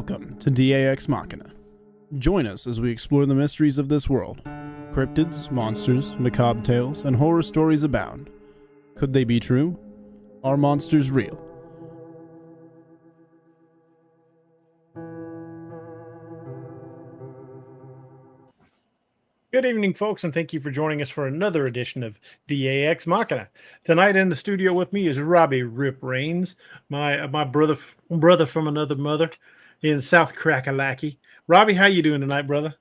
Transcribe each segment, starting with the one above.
Welcome to DAX Machina. Join us as we explore the mysteries of this world. Cryptids, monsters, macabre tales, and horror stories abound. Could they be true? Are monsters real? Good evening, folks, and thank you for joining us for another edition of DAX Machina. Tonight in the studio with me is Robbie Rip Rains, my brother from another mother in South Crackalacky. Robbie, how you doing tonight, brother?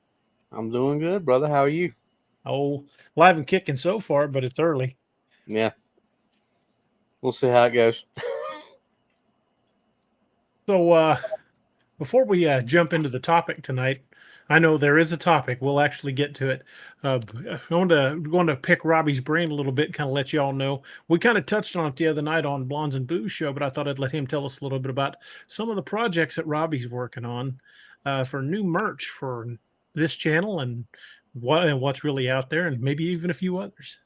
I'm doing good, brother. How are you? Oh, live and kicking so far, but it's early. Yeah. We'll see how it goes. So, before we jump into the topic tonight, I know there is a topic. We'll actually get to it. I want to pick Robbie's brain a little bit, kind of let you all know. We kind of touched on it the other night on Blondes and Booze show, but I thought I'd let him tell us a little bit about some of the projects that Robbie's working on for new merch for this channel and what's really out there, and maybe even a few others.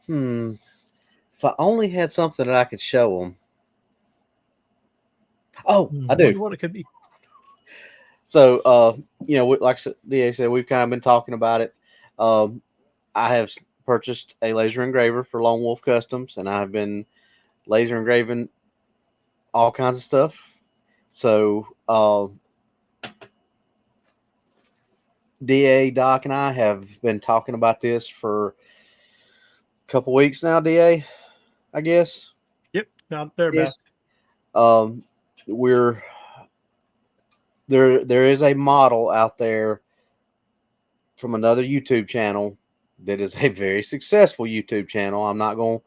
If I only had something that I could show them. Oh, I do. Wonder what it could be. So, like DA said, we've kind of been talking about it. I have purchased a laser engraver for Lone Wolf Customs, and I've been laser engraving all kinds of stuff. So, DA, Doc, and I have been talking about this for a couple weeks now, DA, I guess. Yep, out there about. There is a model out there from another YouTube channel that is a very successful YouTube channel. I'm not going to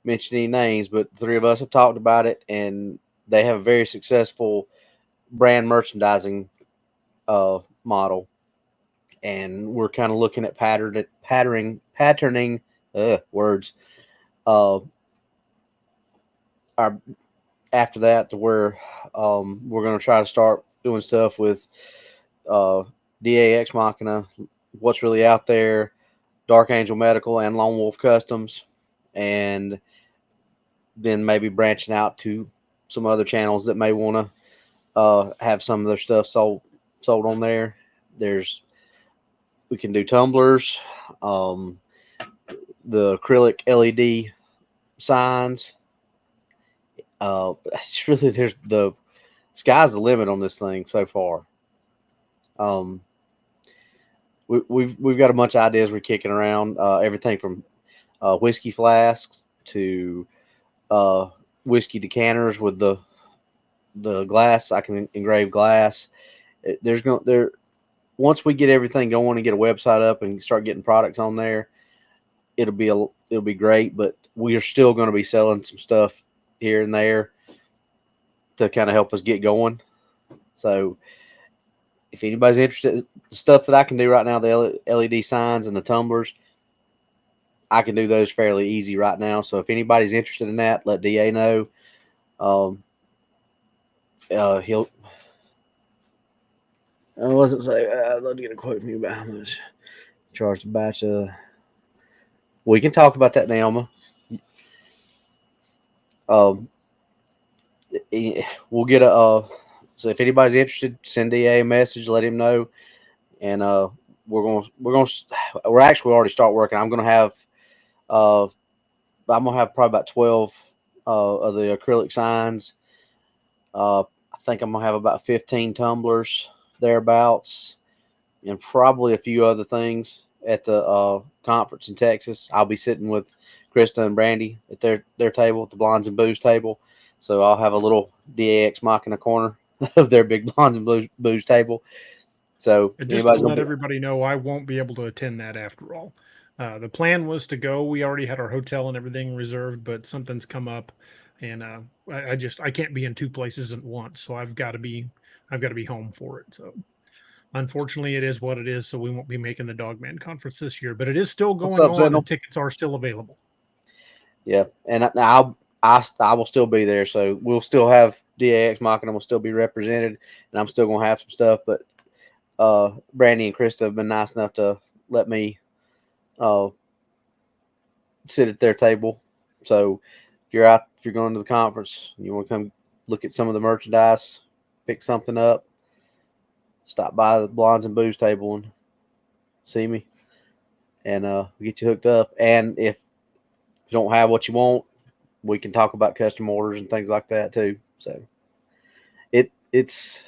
mention any names, but the three of us have talked about it, and they have a very successful brand merchandising model. And we're kind of looking at patterning words. After that, to where we're going to try to start doing stuff with DAX Machina, what's really out there, Dark Angel Medical, and Lone Wolf Customs, and then maybe branching out to some other channels that may want to have some of their stuff sold on there. We can do tumblers, the acrylic LED signs. It's really the sky's the limit on this thing so far. We've got a bunch of ideas we're kicking around. Everything from whiskey flasks to whiskey decanters with the glass. I can engrave glass. Once we get everything going and get a website up and start getting products on there, it'll be great. But we are still going to be selling some stuff here and there to kind of help us get going. So if anybody's interested, the stuff that I can do right now, the LED signs and the tumblers, I can do those fairly easy right now. So if anybody's interested in that, let DA know. He'll. What does it say? I'd love to get a quote from you about how much charged a batch of. We can talk about that now, we'll get so if anybody's interested, send DA a message, let him know, and we're actually already start working. I'm gonna have probably about 12 of the acrylic signs. I think I'm gonna have about 15 tumblers thereabouts, and probably a few other things at the conference in Texas. I'll be sitting with Krista and Brandy at their table, at the Blondes and Booze table. So I'll have a little DAX Machina corner of their big Blondes and Booze table. So just to let everybody know, I won't be able to attend that after all. The plan was to go. We already had our hotel and everything reserved, but something's come up, and I can't be in two places at once. So I've got to be home for it. So unfortunately, it is what it is. So we won't be making the Dogman conference this year, but it is still going on, and tickets are still available. Yeah, and I will still be there, so we'll still have DAX Machina will still be represented, and I'm still gonna have some stuff. But Brandy and Krista have been nice enough to let me sit at their table. So if you're going to the conference, and you want to come look at some of the merchandise, pick something up, stop by the Blondes and Booze table and see me, and get you hooked up. And if you don't have what you want, we can talk about custom orders and things like that too. So it's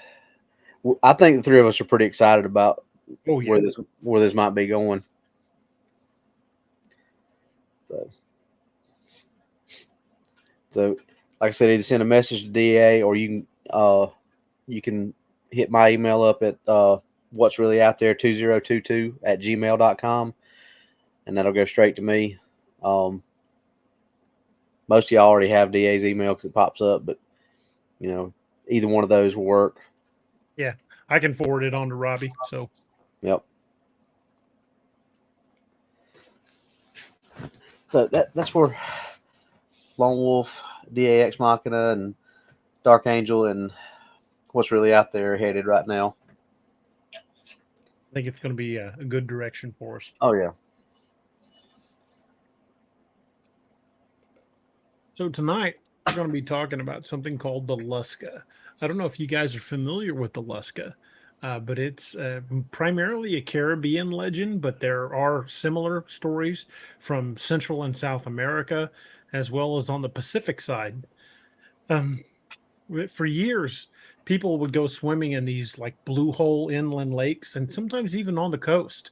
I think the three of us are pretty excited about where this might be going. So like I said, either send a message to DA, or you can hit my email up at what's really out there 2022@gmail.com, and that'll go straight to me. Most of y'all already have DA's email because it pops up, but either one of those will work. Yeah, I can forward it on to Robbie. So yep. So that's where Lone Wolf, DA Ex Machina, and Dark Angel, and what's really out there headed right now. I think it's going to be a good direction for us. Oh, yeah. So tonight, we're going to be talking about something called the Lusca. I don't know if you guys are familiar with the Lusca, but it's primarily a Caribbean legend, but there are similar stories from Central and South America, as well as on the Pacific side. For years, people would go swimming in these like blue hole inland lakes, and sometimes even on the coast,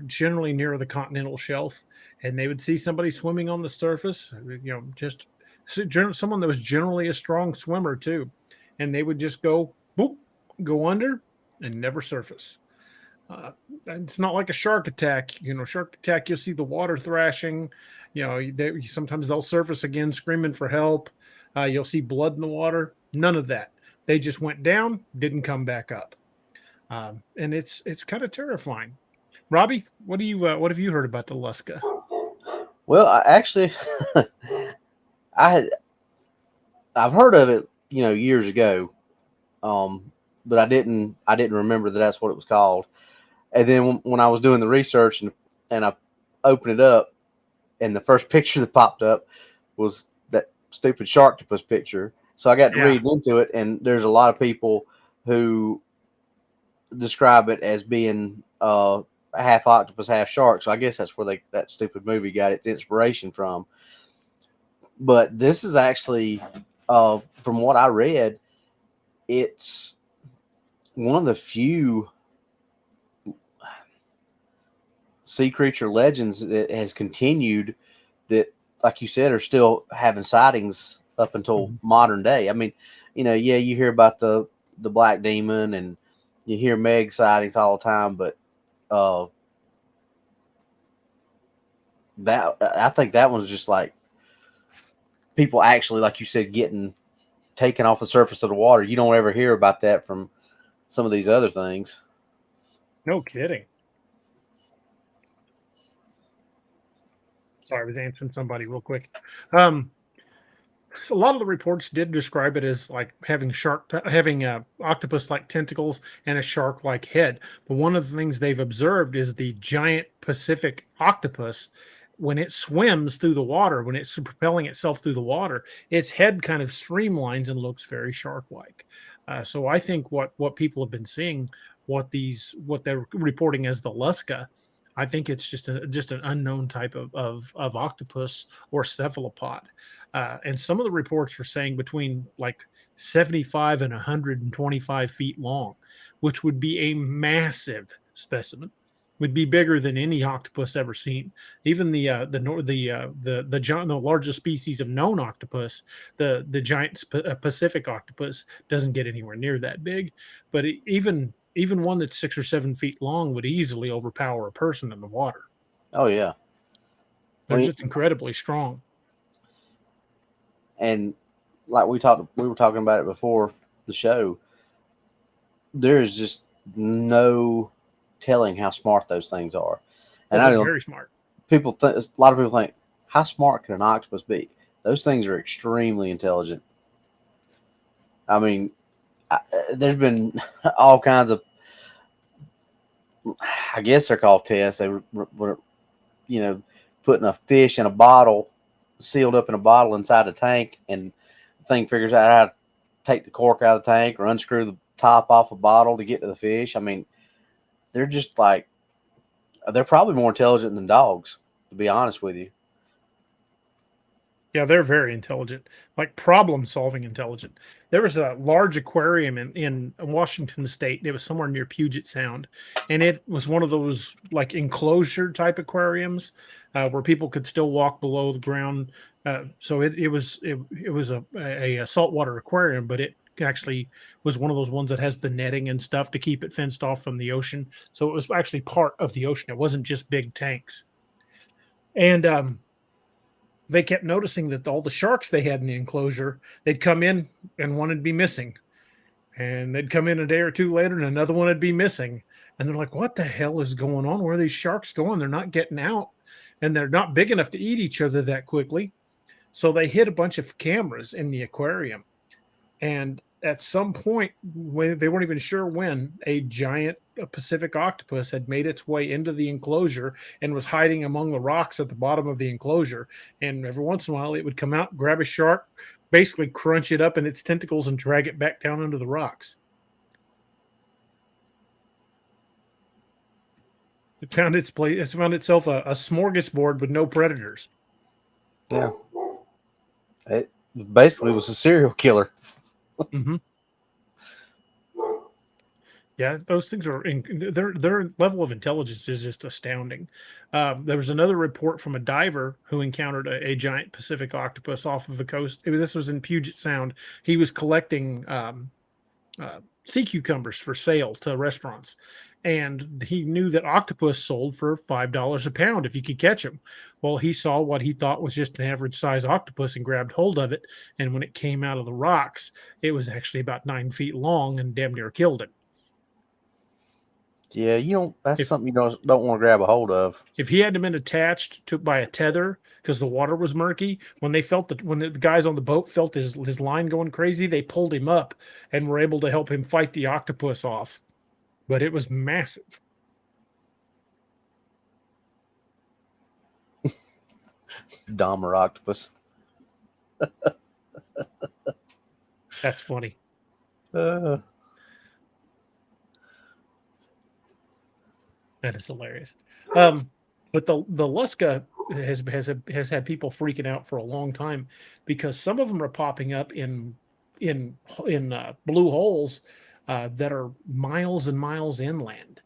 generally near the continental shelf. And they would see somebody swimming on the surface, just someone that was generally a strong swimmer too. And they would just go, boop, go under and never surface. It's not like a shark attack. Shark attack, you'll see the water thrashing. Sometimes they'll surface again screaming for help. You'll see blood in the water. None of that. They just went down, didn't come back up. And it's kind of terrifying. Robbie, what have you heard about the Lusca? Well, I've heard of it, years ago, but I didn't remember that's what it was called. And then when I was doing the research and I opened it up, and the first picture that popped up was that stupid sharktopus picture. So I got to read into it, and there's a lot of people who describe it as being half octopus, half shark. So I guess that's where that stupid movie got its inspiration from. But this is actually, from what I read, it's one of the few sea creature legends that has continued that, like you said, are still having sightings up until modern day. I mean, you hear about the black demon and you hear Meg sightings all the time, but I think that one's just like people actually, like you said, getting taken off the surface of the water. You don't ever hear about that from some of these other things. No kidding. Sorry, I was answering somebody real quick. So a lot of the reports did describe it as like having octopus-like tentacles and a shark-like head. But one of the things they've observed is the giant Pacific octopus, when it swims through the water, when it's propelling itself through the water, its head kind of streamlines and looks very shark-like. So I think what people have been seeing, what they're reporting as the Lusca, I think it's just an unknown type of octopus or cephalopod. And some of the reports are saying between like 75 and 125 feet long, which would be a massive specimen. Would be bigger than any octopus ever seen. Even the largest species of known octopus, the giant Pacific octopus, doesn't get anywhere near that big. But even one that's 6 or 7 feet long would easily overpower a person in the water. Oh yeah, they're just incredibly strong. And like we were talking about it before the show. There is just no telling how smart those things are, and they're very smart. A lot of people think, how smart can an octopus be? Those things are extremely intelligent. I mean, there's been all kinds of, I guess they're called tests. They were putting a fish in a bottle, sealed up in a bottle inside a tank, and the thing figures out how to take the cork out of the tank or unscrew the top off a bottle to get to the fish. I mean, they're just like, they're probably more intelligent than dogs, to be honest with you. Yeah, they're very intelligent, like problem-solving intelligent. There was a large aquarium in Washington State. It was somewhere near Puget Sound, and it was one of those like enclosure type aquariums where people could still walk below the ground. So it was a saltwater aquarium, but it actually was one of those ones that has the netting and stuff to keep it fenced off from the ocean. So it was actually part of the ocean. It wasn't just big tanks. And they kept noticing that all the sharks they had in the enclosure, they'd come in and one would be missing. And they'd come in a day or two later and another one would be missing. And they're like, what the hell is going on? Where are these sharks going? They're not getting out. And they're not big enough to eat each other that quickly. So they hid a bunch of cameras in the aquarium. And at some point, when they weren't even sure when, a giant Pacific octopus had made its way into the enclosure and was hiding among the rocks at the bottom of the enclosure. And every once in a while, it would come out, grab a shark, basically crunch it up in its tentacles and drag it back down into the rocks. It found its place. It found itself a smorgasbord with no predators. Yeah, it basically was a serial killer. Mm-hmm. Yeah, those things are their level of intelligence is just astounding. There was another report from a diver who encountered a giant Pacific octopus off of the coast. This was in Puget Sound. He was collecting sea cucumbers for sale to restaurants, and he knew that octopus sold for $5 a pound if you could catch them. Well, he saw what he thought was just an average size octopus and grabbed hold of it. And when it came out of the rocks, it was actually about 9 feet long and damn near killed him. Yeah, that's something you don't want to grab a hold of. If he hadn't been attached to by a tether because the water was murky, when the guys on the boat felt his line going crazy, they pulled him up and were able to help him fight the octopus off. But it was massive. Dahmer octopus. That's funny. Uh. That is hilarious. But the Lusca has had people freaking out for a long time because some of them are popping up in blue holes that are miles and miles inland.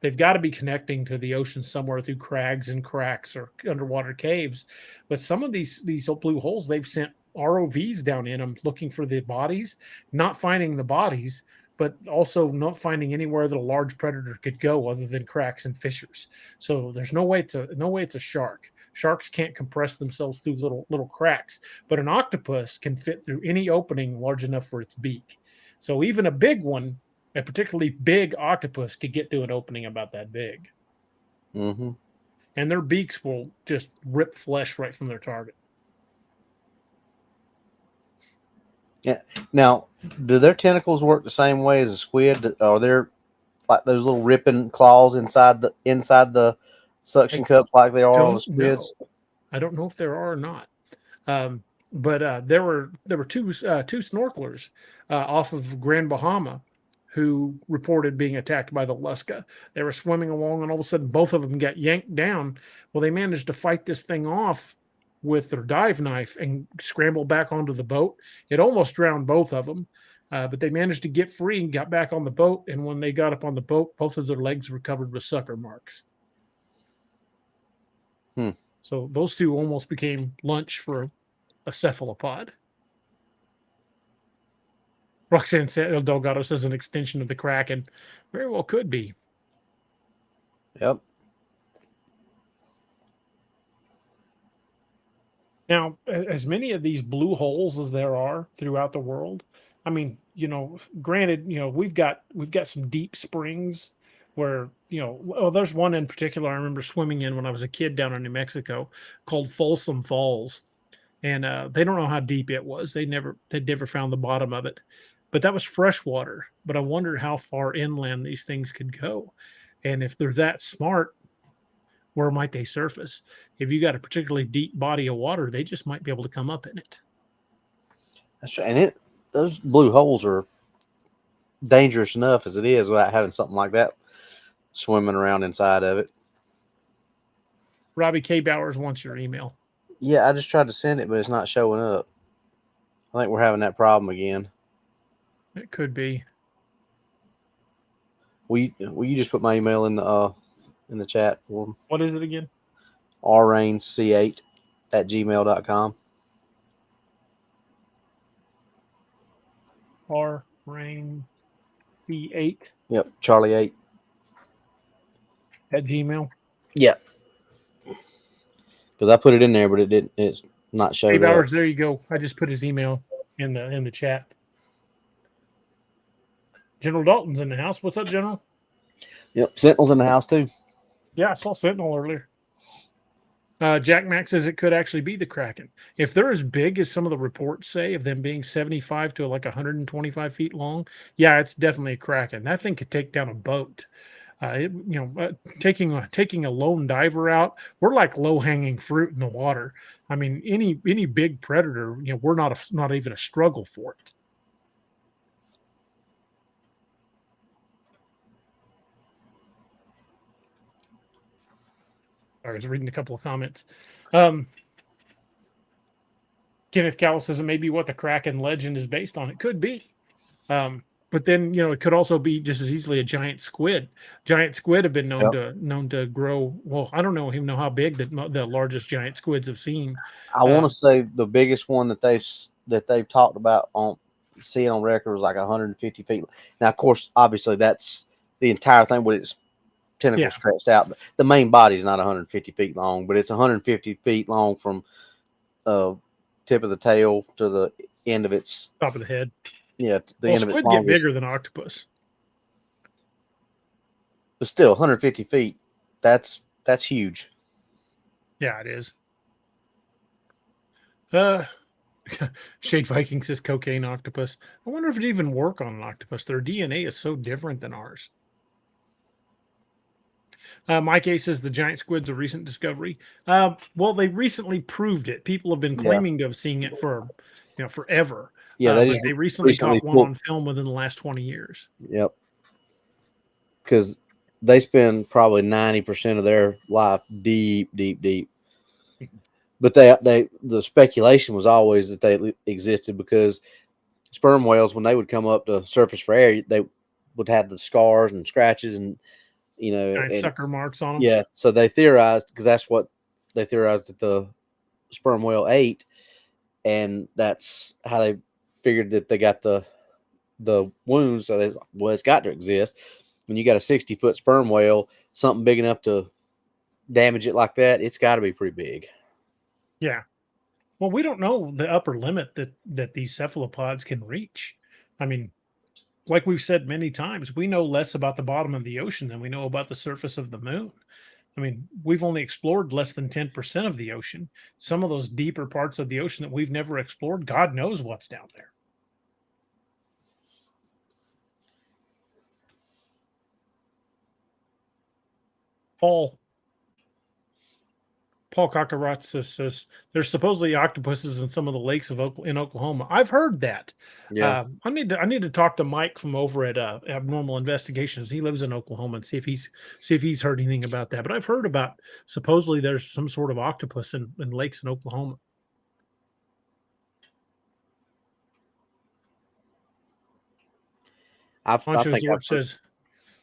They've got to be connecting to the ocean somewhere through crags and cracks or underwater caves. But some of these blue holes, they've sent ROVs down in them looking for the bodies, not finding the bodies, but also not finding anywhere that a large predator could go other than cracks and fissures. So there's no way it's a shark. Sharks can't compress themselves through little cracks, but an octopus can fit through any opening large enough for its beak. So even a big one, a particularly big octopus, could get through an opening about that big. Mm-hmm. And their beaks will just rip flesh right from their target. Yeah. Now, do their tentacles work the same way as a squid? Are there like those little ripping claws inside the suction cups like they are on the squids? I don't know if there are or not. But there were two snorkelers off of Grand Bahama who reported being attacked by the Lusca. They were swimming along, and all of a sudden, both of them got yanked down. Well, they managed to fight this thing off with their dive knife and scramble back onto the boat. It almost drowned both of them, but they managed to get free and got back on the boat. And when they got up on the boat, both of their legs were covered with sucker marks. So those two almost became lunch for a cephalopod. Roxanne Delgado says an extension of the Kraken. Very well could be. Yep. Now, as many of these blue holes as there are throughout the world, I mean, granted, we've got some deep springs where, there's one in particular I remember swimming in when I was a kid down in New Mexico called Folsom Falls. And they don't know how deep it was. They'd never found the bottom of it. But that was fresh water. But I wondered how far inland these things could go. And if they're that smart, where might they surface? If you got a particularly deep body of water, they just might be able to come up in it. That's right. And those blue holes are dangerous enough as it is without having something like that swimming around inside of it. Robbie K. Bowers wants your email. Yeah, I just tried to send it, but it's not showing up. I think we're having that problem again. It could be. Will you just put my email in the chat for them? What is it again? rrainc8@gmail.com. rrainc8 Yep, Charlie 8 at Gmail. Yeah, because I put it in there, but it didn't. It's not showing. Hey Bowers, there you go. I just put his email in the chat. General Dalton's in the house. What's up, General? Yep, Sentinel's in the house too. Yeah, I saw Sentinel earlier. Jack Mack says it could actually be the Kraken. If they're as big as some of the reports say of them being 75 to like 125 feet long, yeah, it's definitely a Kraken. That thing could take down a boat. Taking a lone diver out, we're like low hanging fruit in the water. I mean, any big predator, we're not even a struggle for it. I was reading a couple of comments. Kenneth Cowell says it may be what the Kraken legend is based on. It could be. But then, it could also be just as easily a giant squid. Giant squid have been known to grow. Well, I don't even know how big the largest giant squids have seen. I want to say the biggest one that they've talked about on seeing on record was like 150 feet. Now, of course, obviously that's the entire thing with its tentacles stretched out. The main body is not 150 feet long, but it's 150 feet long from tip of the tail to the end of its top of the head. Yeah, the end of its squid get bigger than octopus, but still 150 feet. That's huge. Yeah, it is. Shade Viking says cocaine octopus. I wonder if it even work on an octopus. Their DNA is so different than ours. Mike A says the giant squid's a recent discovery. Well, they recently proved it. People have been claiming to have seen it for forever. Yeah, they recently caught one on film within the last 20 years. Yep. Because they spend probably 90% of their life deep. But the speculation was always that they existed because sperm whales, when they would come up to surface for air, they would have the scars and scratches and sucker marks on them. Yeah, so they theorized, because that's what they theorized that the sperm whale ate, and that's how they figured that they got the wounds. So it's got to exist. When you got a 60-foot sperm whale, something big enough to damage it like that, it's got to be pretty big. Yeah. Well, we don't know the upper limit that these cephalopods can reach. I mean, like we've said many times, we know less about the bottom of the ocean than we know about the surface of the moon. I mean, we've only explored less than 10% of the ocean. Some of those deeper parts of the ocean that we've never explored, God knows what's down there. Paul Cockaratsas says there's supposedly octopuses in some of the lakes in Oklahoma. I've heard that. Yeah, I need to talk to Mike from over at Abnormal Investigations. He lives in Oklahoma, and see if he's heard anything about that. But I've heard about supposedly there's some sort of octopus in lakes in Oklahoma. Honcho Zort says,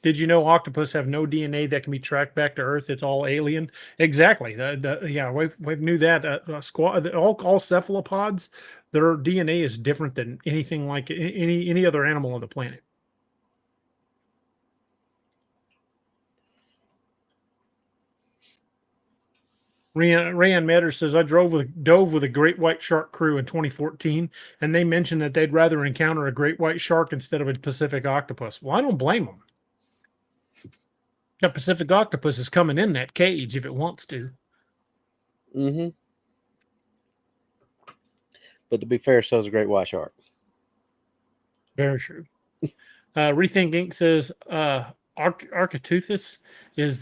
did you know octopus have no DNA that can be tracked back to Earth? It's all alien. Exactly. We knew that. All cephalopods, their DNA is different than anything like any other animal on the planet. Rayan Matter says, I dove with a great white shark crew in 2014, and they mentioned that they'd rather encounter a great white shark instead of a Pacific octopus. Well, I don't blame them. That Pacific octopus is coming in that cage if it wants to. Mm-hmm. But to be fair, so is a great white shark. Very true. Rethink Inc. says Architeuthis is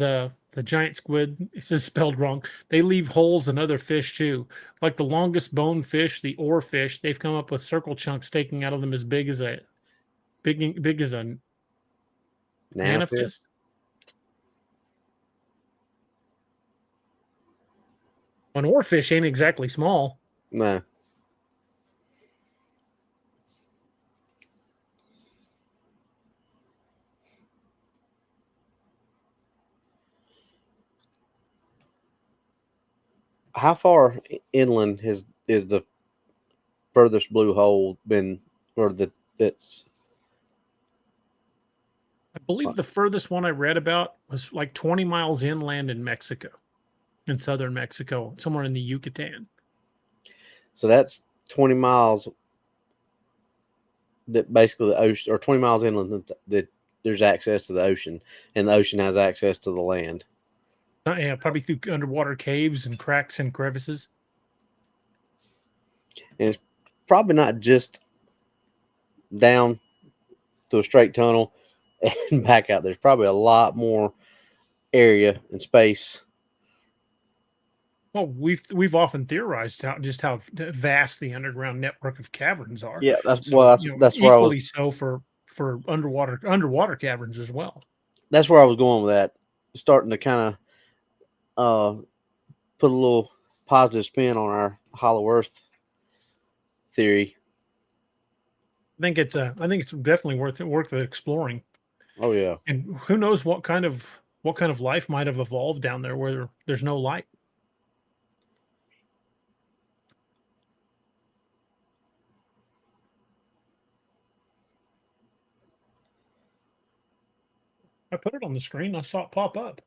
the giant squid, it says spelled wrong. They leave holes in other fish too. Like the longest bone fish, the oarfish, they've come up with circle chunks sticking out of them as big as a big as a Nanofish. nanofist. An oarfish ain't exactly small. No. How far inland is the furthest blue hole been, or it's I believe the furthest one I read about was like 20 miles inland in Mexico, in southern Mexico, somewhere in the Yucatan. so that's 20 miles that basically the ocean, or 20 miles inland that there's access to the ocean, and the ocean has access to the land. Yeah, probably through underwater caves and cracks and crevices. And it's probably not just down to a straight tunnel and back out. There's probably a lot more area and space. Well, we've often theorized how vast the underground network of caverns are. Yeah, that's So, well, that's where I equally was. so for underwater caverns as well. That's where I was going with that. Starting to kind of put a little positive spin on our Hollow Earth theory. I think it's definitely worth exploring. Oh yeah. And who knows what kind of life might have evolved down there where there's no light. I put it on the screen. I saw it pop up.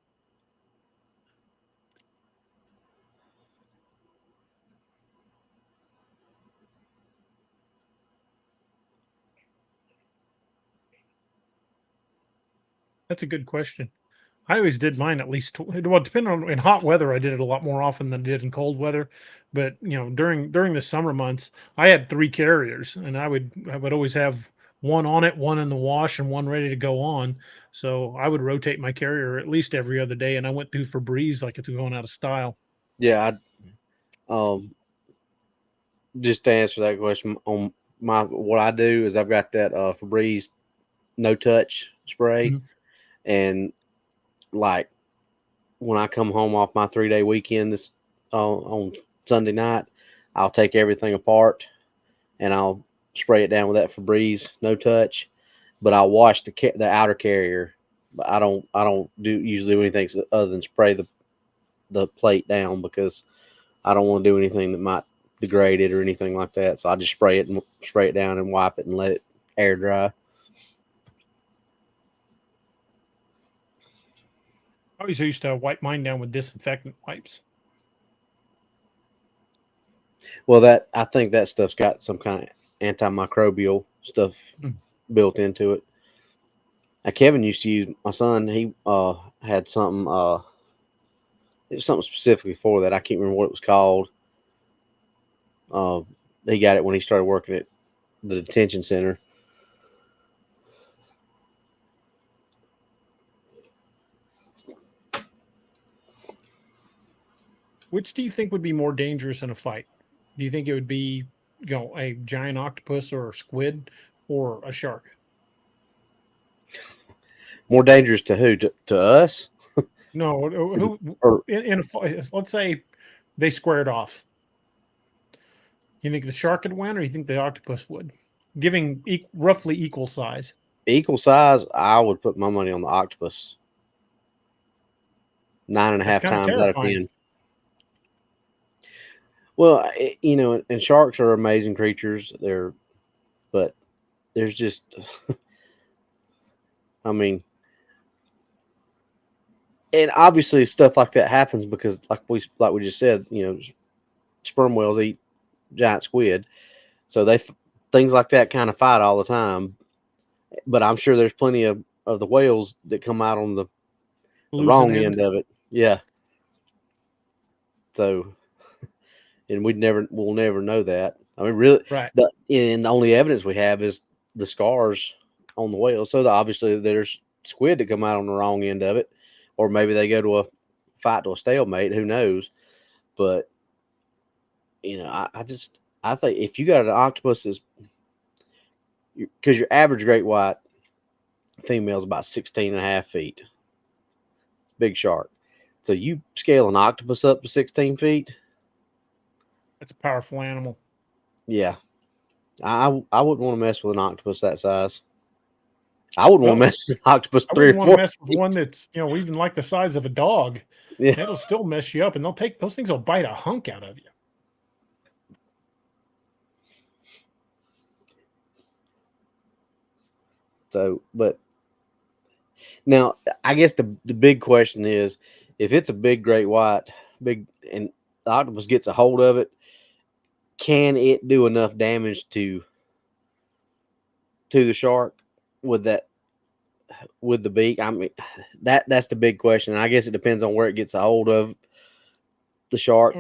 That's a good question. I always did mine at least. Well, depending on in hot weather, I did it a lot more often than I did in cold weather. But during the summer months, I had 3 carriers, and I would always have one on it, one in the wash, and one ready to go on. So I would rotate my carrier at least every other day, and I went through Febreze like it's going out of style. Yeah, just to answer that question, on what I do is I've got that Febreze no touch spray, Mhm. and like when I come home off my 3-day weekend this on Sunday night, I'll take everything apart and I'll spray it down with that Febreze no touch, but I'll wash the outer carrier. But I don't usually do anything other than spray the plate down, because I don't want to do anything that might degrade it or anything like that. So I just spray it down and wipe it and let it air dry. I always used to wipe mine down with disinfectant wipes. Well, I think that stuff's got some kind of antimicrobial stuff built into it. Kevin used to use, my son, he had something, it was something specifically for that. I can't remember what it was called. He got it when he started working at the detention center. Which do you think would be more dangerous in a fight? Do you think it would be, a giant octopus or a squid or a shark? More dangerous to who? To us? No, who Or in a fight? Let's say they squared off. You think the shark would win, or you think the octopus would? Giving roughly equal size. equal size, I would put my money on the octopus. 9.5 That's kind of times out of terrifying. 10. Well, and sharks are amazing creatures. But there's just, I mean, and obviously stuff like that happens because, like we just said, sperm whales eat giant squid, so things like that kind of fight all the time. But I'm sure there's plenty of the whales that come out on the wrong end of it. Yeah. So, and we'll never know that. I mean, really, Right. The only evidence we have is the scars on the whale. So obviously there's squid that come out on the wrong end of it, or maybe they go to fight to a stalemate. Who knows? But I think if you got an octopus that's, because your average great white female is about 16 and a half feet, big shark. So you scale an octopus up to 16 feet. That's a powerful animal. Yeah. I wouldn't want to mess with an octopus that size. I wouldn't want to mess with an octopus I 3 or wouldn't 4 want to mess with feet. one that's, even like the size of a dog. Yeah. It'll still mess you up, and those things will bite a hunk out of you. So, but now I guess the big question is, if it's a big great white, and the octopus gets a hold of it, can it do enough damage to the shark with the beak? I mean, that's the big question. I guess it depends on where it gets a hold of the shark.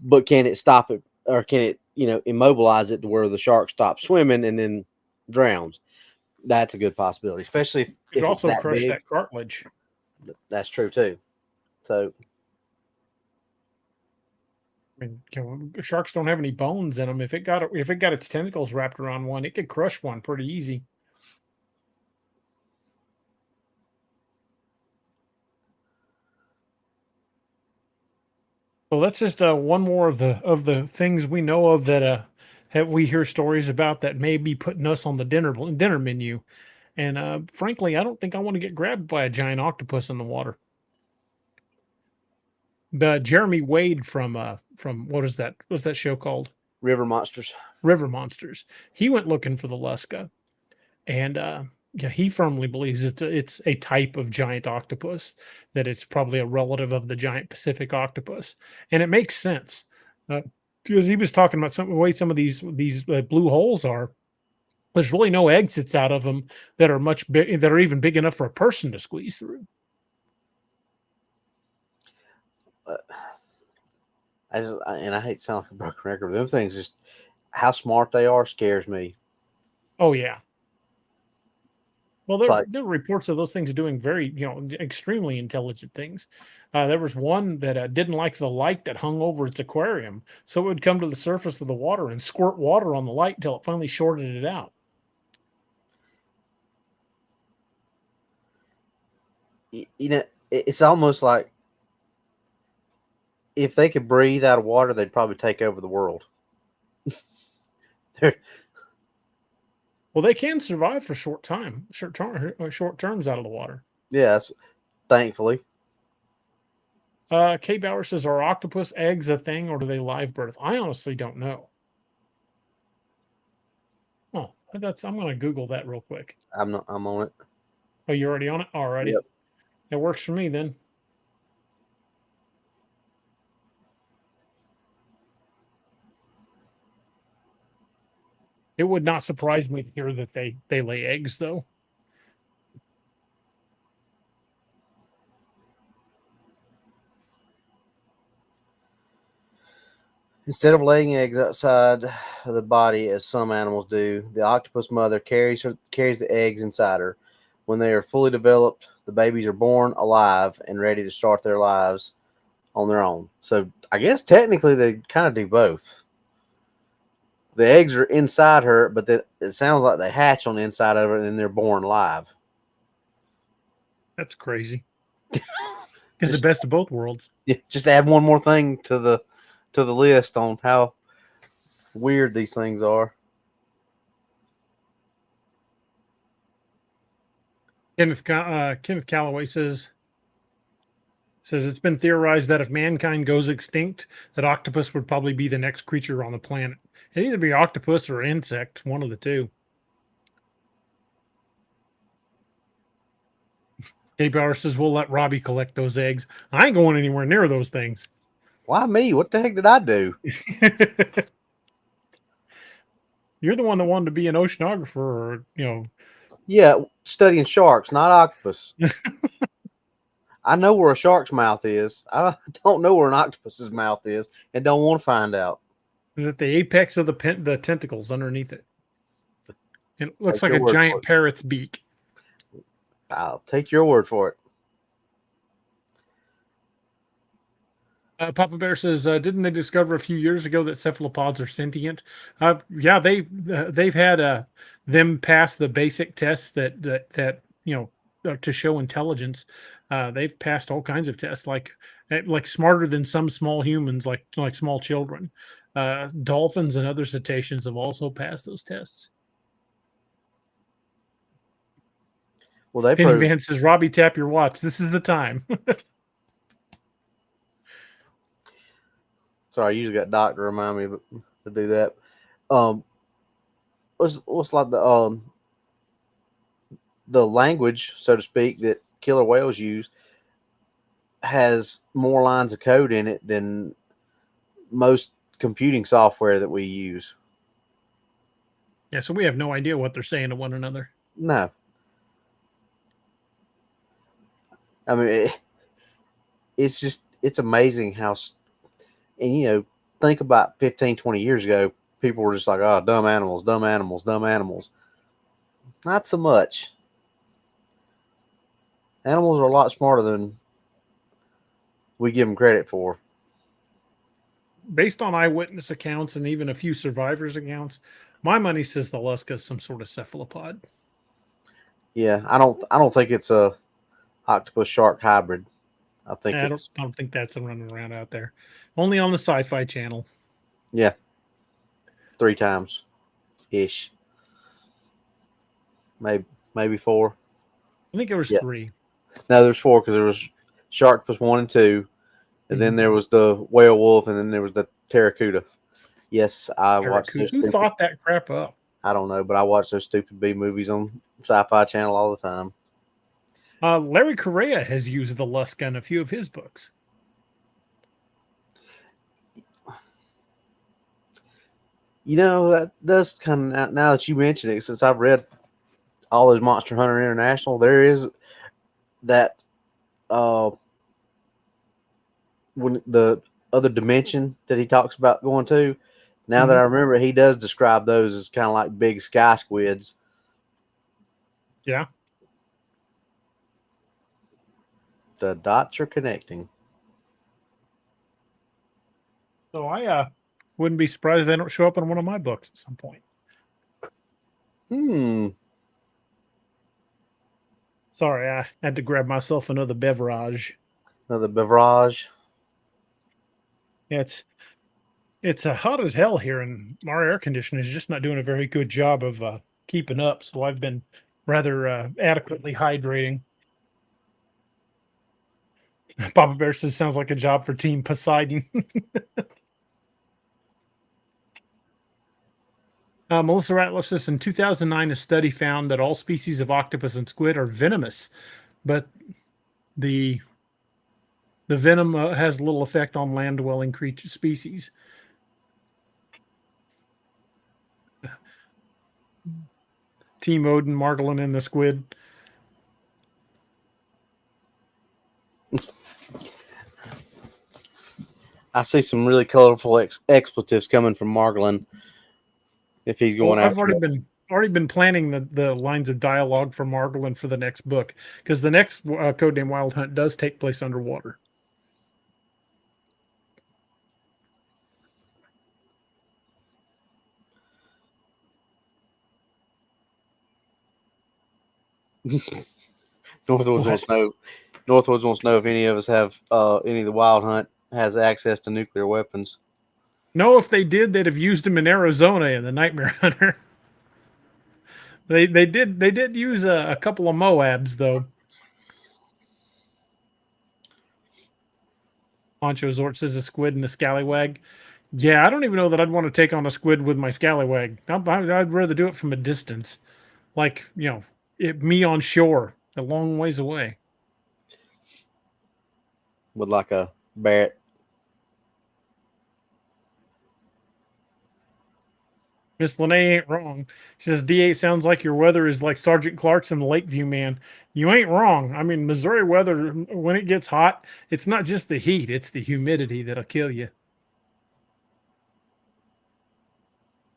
But can it stop it, or can it, immobilize it to where the shark stops swimming and then drowns? That's a good possibility, especially if also it's that crush big. that cartilage. That's true too. So, I mean, sharks don't have any bones in them. If it got its tentacles wrapped around one, it could crush one pretty easy. So that's just one more of the things we know of that we hear stories about that may be putting us on the dinner menu. And frankly, I don't think I want to get grabbed by a giant octopus in the water. The Jeremy Wade from what is that? What's that show called? River Monsters. River Monsters. He went looking for the Lusca, and yeah, he firmly believes it's a type of giant octopus, that it's probably a relative of the giant Pacific octopus, and it makes sense because he was talking about the way some of these blue holes are. There's really no exits out of them that are even big enough for a person to squeeze through. And I hate to sound like a broken record, but them things, just how smart they are scares me. Oh yeah. Well, It's there are reports of those things doing very, extremely intelligent things. There was one that didn't like the light that hung over its aquarium, so it would come to the surface of the water and squirt water on the light until it finally shorted it out. it's almost like if they could breathe out of water, they'd probably take over the world. Well, they can survive for short terms out of the water. Yes, thankfully. Kay Bauer says, "Are octopus eggs a thing, or do they live birth?" I honestly don't know. Oh, I'm going to Google that real quick. I'm on it. Oh, you're already on it? Alrighty. Yep. It works for me then. It would not surprise me to hear that they lay eggs, though. Instead of laying eggs outside of the body as some animals do, the octopus mother carries the eggs inside her. When they are fully developed, the babies are born alive and ready to start their lives on their own. So I guess technically they kind of do both. The eggs are inside her, but it sounds like they hatch on the inside of her and then they're born live. That's crazy. It's the best of both worlds. Yeah, just add one more thing to the list on how weird these things are. Kenneth Calloway says it's been theorized that if mankind goes extinct, that octopus would probably be the next creature on the planet. It'd either be octopus or insect, one of the two. Kay Bauer says, "We'll let Robbie collect those eggs." I ain't going anywhere near those things. Why me? What the heck did I do? You're the one that wanted to be an oceanographer, or Yeah, studying sharks, not octopus. I know where a shark's mouth is. I don't know where an octopus's mouth is, and don't want to find out. Is it the apex of the tentacles underneath it? It looks like a giant parrot's beak. I'll take your word for it. Papa Bear says, didn't they discover a few years ago that cephalopods are sentient? Yeah, they've had them pass the basic tests that to show intelligence. They've passed all kinds of tests, like smarter than some small humans, like small children. Dolphins and other cetaceans have also passed those tests. Well, they Penny proved. Van says, Robbie, tap your watch. This is the time. Sorry, I usually got Doc to remind me to do that. What's like the language, so to speak, that killer whales use has more lines of code in it than most computing software that we use. Yeah, so we have no idea what they're saying to one another. No. I mean, it's amazing how, and think about 15, 20 years ago, people were just like, oh, dumb animals, dumb animals, dumb animals. Not so much. Animals are a lot smarter than we give them credit for. Based on eyewitness accounts and even a few survivors' accounts, my money says the Lusca is some sort of cephalopod. Yeah, I don't think it's a octopus shark hybrid. I think I don't think that's running around out there. Only on the Sci-Fi Channel. Yeah, 3 times ish. Maybe 4. I think it was 3. No, there's 4 because there was Sharktopus 1 and 2, and then there was the werewolf, and then there was the Terracuda. Yes, I watched those. Who thought that crap up? I don't know, but I watch those stupid B movies on Sci-Fi Channel all the time. Larry Correa has used the Lusca in a few of his books. That does kind of, now that you mention it, since I've read all those Monster Hunter International, there is that when the other dimension that he talks about going to. Now that I remember, he does describe those as kind of like big sky squids. Yeah. The dots are connecting. So I wouldn't be surprised if they don't show up in one of my books at some point. Sorry, I had to grab myself another beverage. Another beverage. Yeah, it's hot as hell here, and our air conditioner is just not doing a very good job of keeping up. So I've been rather adequately hydrating. Papa Bear says sounds like a job for Team Poseidon. Melissa Ratliff says in 2009, a study found that all species of octopus and squid are venomous, but the venom has little effect on land-dwelling creature species. Team Odin, Margolin, and the squid. I see some really colorful expletives coming from Margolin. If he's going I've already been planning the lines of dialogue for Margolin for the next book, because the next Codename Wild Hunt does take place underwater. Northwoods wants to know if any of us have any of the Wild Hunt has access to nuclear weapons. No, if they did, they'd have used them in Arizona in the Nightmare Hunter. They did use a couple of Moabs though. Poncho Zort says a squid and a scallywag. Yeah, I don't even know that I'd want to take on a squid with my scallywag. I'd rather do it from a distance, like me on shore, a long ways away. With like a Barrett. Miss Lene ain't wrong. She says D8 sounds like your weather is like Sergeant Clarkson, the Lakeview man. You ain't wrong. I mean, Missouri weather, when it gets hot, it's not just the heat, it's the humidity that'll kill you.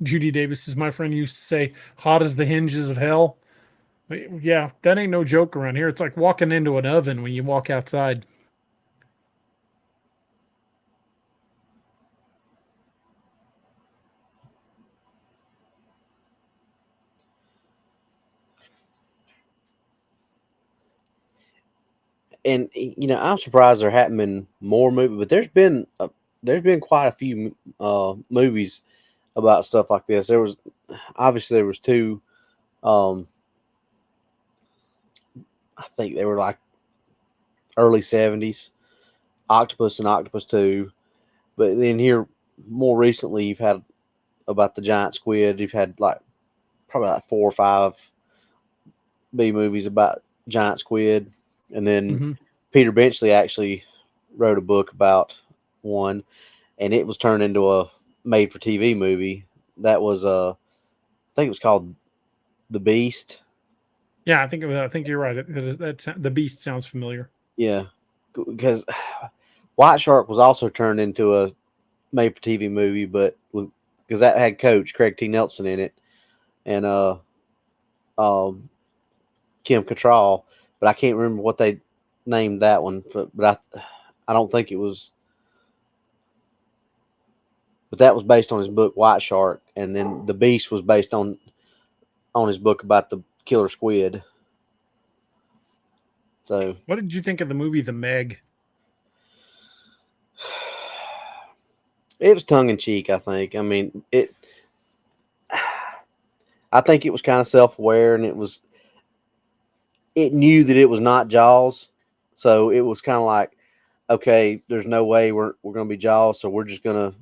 Judy Davis is my friend used to say, hot as the hinges of hell. Yeah, that ain't no joke around here. It's like walking into an oven when you walk outside. and I'm surprised there haven't been more movies, but there's been quite a few movies about stuff like this. There was two. I think they were like early 70s, Octopus and Octopus 2. But then here more recently, you've had about the giant squid. You've had like probably like 4 or 5 B movies about giant squid, and then Peter Benchley actually wrote a book about one, and it was turned into a made-for-TV movie. That was I think it was called The Beast. Yeah, I think you're right. The Beast sounds familiar. Yeah, because White Shark was also turned into a made-for-TV movie, but because that had Coach Craig T. Nelson in it, and Kim Cattrall, but I can't remember what they named that one. But I don't think it was. But that was based on his book White Shark, and then The Beast was based on his book about the killer squid. So, what did you think of the movie The Meg? It was tongue in cheek, I think. I mean, I think it was kind of self-aware, and it knew that it was not Jaws, so it was kind of like, okay, there's no way we're going to be Jaws, so we're just gonna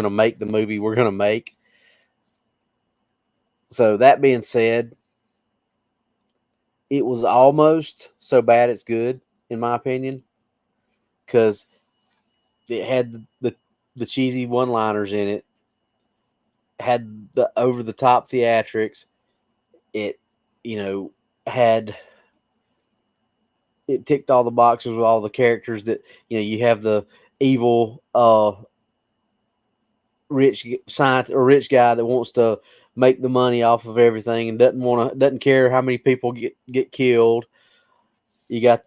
make the movie we're gonna make. So that being said, it was almost so bad it's good, in my opinion, because it had the cheesy one-liners in it, had the over-the-top theatrics. It, it ticked all the boxes with all the characters that, you have the evil rich scientist or rich guy that wants to make the money off of everything and doesn't care how many people get killed. You got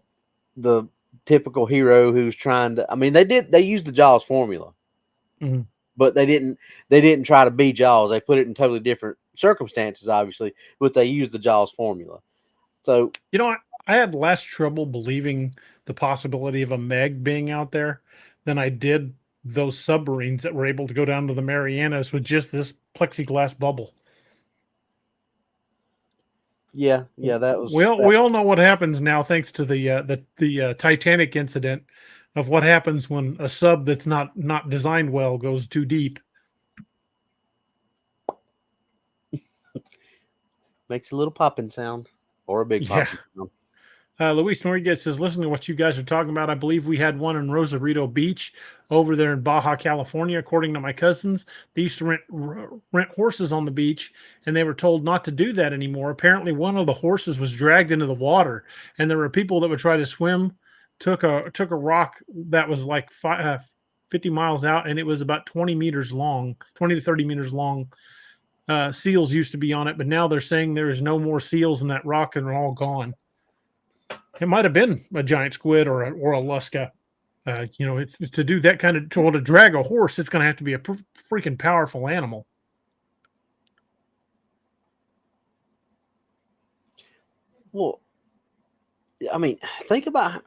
the typical hero who's trying to. I mean, they used the Jaws formula, but they didn't try to be Jaws. They put it in totally different circumstances, obviously, but they used the Jaws formula. So I had less trouble believing the possibility of a Meg being out there than I did those submarines that were able to go down to the Marianas with just this plexiglass bubble. Yeah, that was. We all know what happens now, thanks to the Titanic incident, of what happens when a sub that's not designed well goes too deep. Makes a little popping sound or a big popping sound. Luis Noriega says, listening to what you guys are talking about, I believe we had one in Rosarito Beach over there in Baja, California. According to my cousins, they used to rent horses on the beach, and they were told not to do that anymore. Apparently, one of the horses was dragged into the water, and there were people that would try to swim, took a rock that was like 50 miles out, and it was about 20 to 30 meters long. Seals used to be on it, but now they're saying there is no more seals in that rock, and they're all gone. It might have been a giant squid or a Lusca. It's to do that kind of to drag a horse. It's going to have to be a freaking powerful animal. Well, I mean, think about.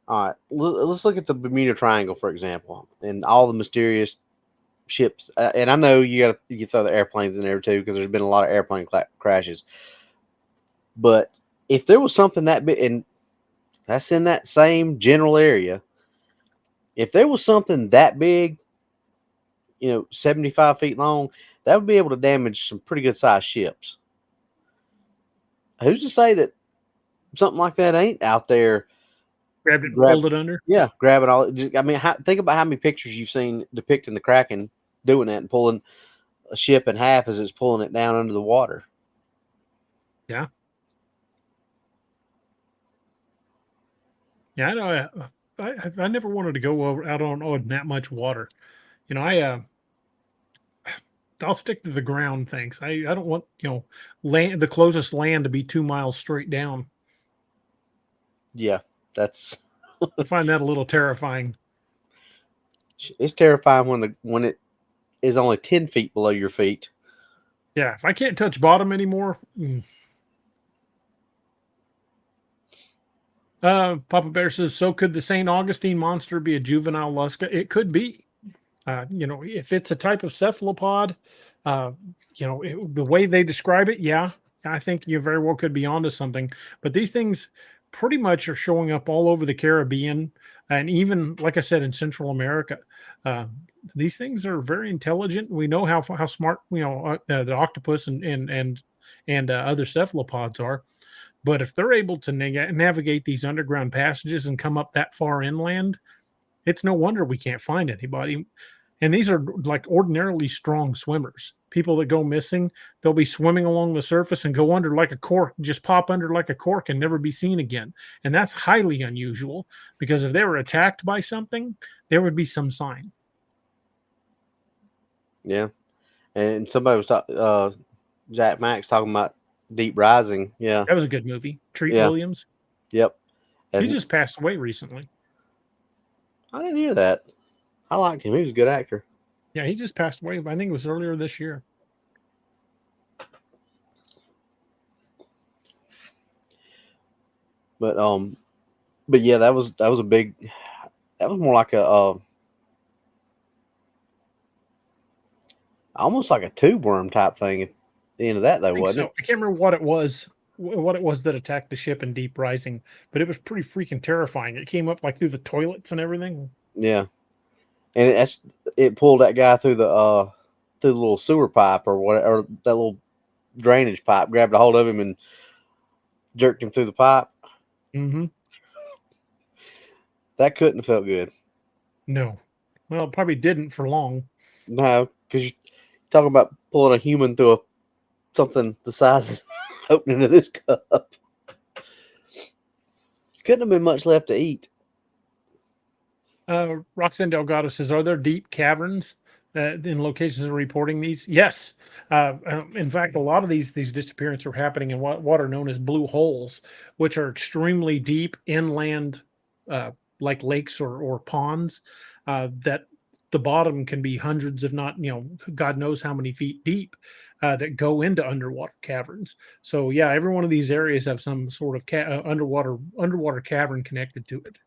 All right, let's look at the Bermuda Triangle, for example, and all the mysterious ships. And I know you throw the airplanes in there too, because there's been a lot of airplane crashes. But if there was something that big, and that's in that same general area, if there was something that big, 75 feet long, that would be able to damage some pretty good sized ships. Who's to say that something like that ain't out there? Grabbed it, pulled it under. Yeah, grabbing all. I mean, think about how many pictures you've seen depicting the Kraken doing that and pulling a ship in half as it's pulling it down under the water. Yeah. Yeah, I know. I never wanted to go out on that much water. I'll stick to the ground. Thanks. I don't want the closest land to be 2 miles straight down. Yeah, that's. I find that a little terrifying. It's terrifying when it is only 10 feet below your feet. Yeah, if I can't touch bottom anymore. Papa Bear says, so could the St. Augustine monster be a juvenile Lusca? It could be. If it's a type of cephalopod, uh, the way they describe it, yeah, I think you very well could be onto something. But these things pretty much are showing up all over the Caribbean and even, like I said, in Central America. Uh, these things are very intelligent. We know how smart the octopus and other cephalopods are. But if they're able to navigate these underground passages and come up that far inland, it's no wonder we can't find anybody. And these are like ordinarily strong swimmers. People that go missing, they'll be swimming along the surface and go under like a cork, just pop under like a cork and never be seen again. And that's highly unusual because if they were attacked by something, there would be some sign. Yeah. And somebody was Jack Max talking about Deep Rising. Yeah. That was a good movie. Treat Yeah. Williams. Yep. And He just passed away recently. I didn't hear that. I liked him. He was a good actor. Yeah, he just passed away. I think it was earlier this year. But yeah, that was a big. That was more like a almost like a tube worm type thing. At the end of that, though, wasn't it? I can't remember what it was. What it was that attacked the ship in Deep Rising, but it was pretty freaking terrifying. It came up like through the toilets and everything. Yeah, and it pulled that guy through the little sewer pipe or whatever, or that little drainage pipe, grabbed a hold of him and jerked him through the pipe. Mm-hmm. That couldn't have felt good. No, well, it probably didn't for long. No, because you're talking about pulling a human through something the size of opening of this cup. Couldn't have been much left to eat. Roxanne Delgado says, "Are there deep caverns in locations that are reporting these?" Yes. In fact, a lot of these disappearances are happening in what are known as blue holes, which are extremely deep inland, like lakes or ponds, that the bottom can be hundreds, if not, God knows how many feet deep, that go into underwater caverns. So yeah, every one of these areas have some sort of underwater cavern connected to it.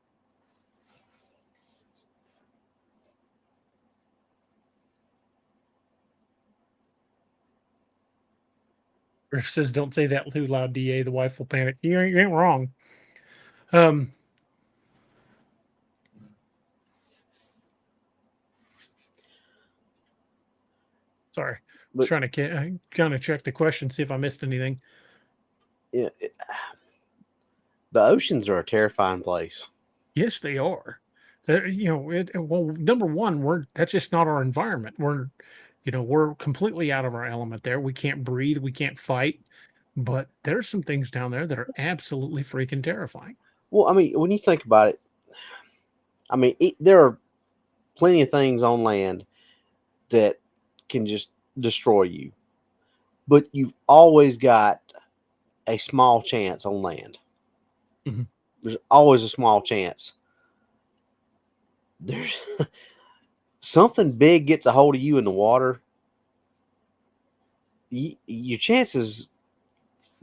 Griff says, "Don't say that too loud, DA. The wife will panic." You ain't wrong. Sorry, I was trying to kind of check the question, see if I missed anything. Yeah, the oceans are a terrifying place. Yes, they are. Well, number one, that's just not our environment. We're completely out of our element there. We can't breathe, we can't fight. But there's some things down there that are absolutely freaking terrifying. Well, I mean, when you think about it, I mean, there are plenty of things on land that can just destroy you, but you've always got a small chance on land. Mm-hmm. There's always a small chance. There's something big gets a hold of you in the water, your chances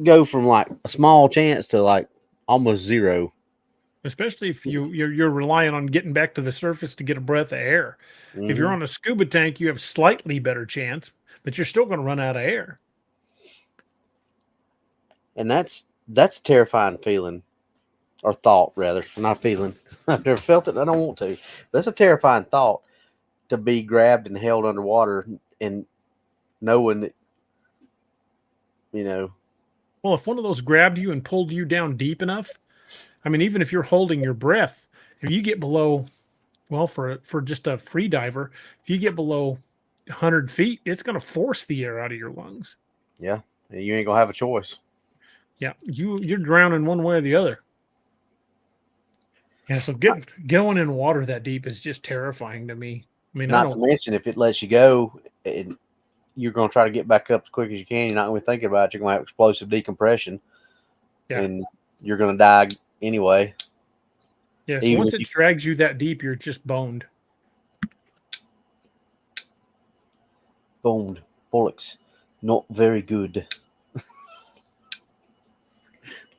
go from like a small chance to like almost zero. Especially if you're relying on getting back to the surface to get a breath of air. Mm-hmm. If you're on a scuba tank, you have slightly better chance, but you're still going to run out of air. And that's a terrifying feeling, or thought rather, not feeling. I've never felt it. I don't want to. That's a terrifying thought, to be grabbed and held underwater and knowing that, Well, if one of those grabbed you and pulled you down deep enough, I mean, even if you're holding your breath, if you get below, well, for just a free diver, if you get below 100 feet, it's going to force the air out of your lungs. Yeah, you ain't gonna have a choice. Yeah, you're drowning one way or the other. Yeah, so going in water that deep is just terrifying to me. I mean, not to mention if it lets you go and you're going to try to get back up as quick as you can, you're not going to think about it. You're going to have explosive decompression, and you're going to die anyway. Yeah, so once it drags you that deep, you're just boned. Boned. Bullocks. Not very good.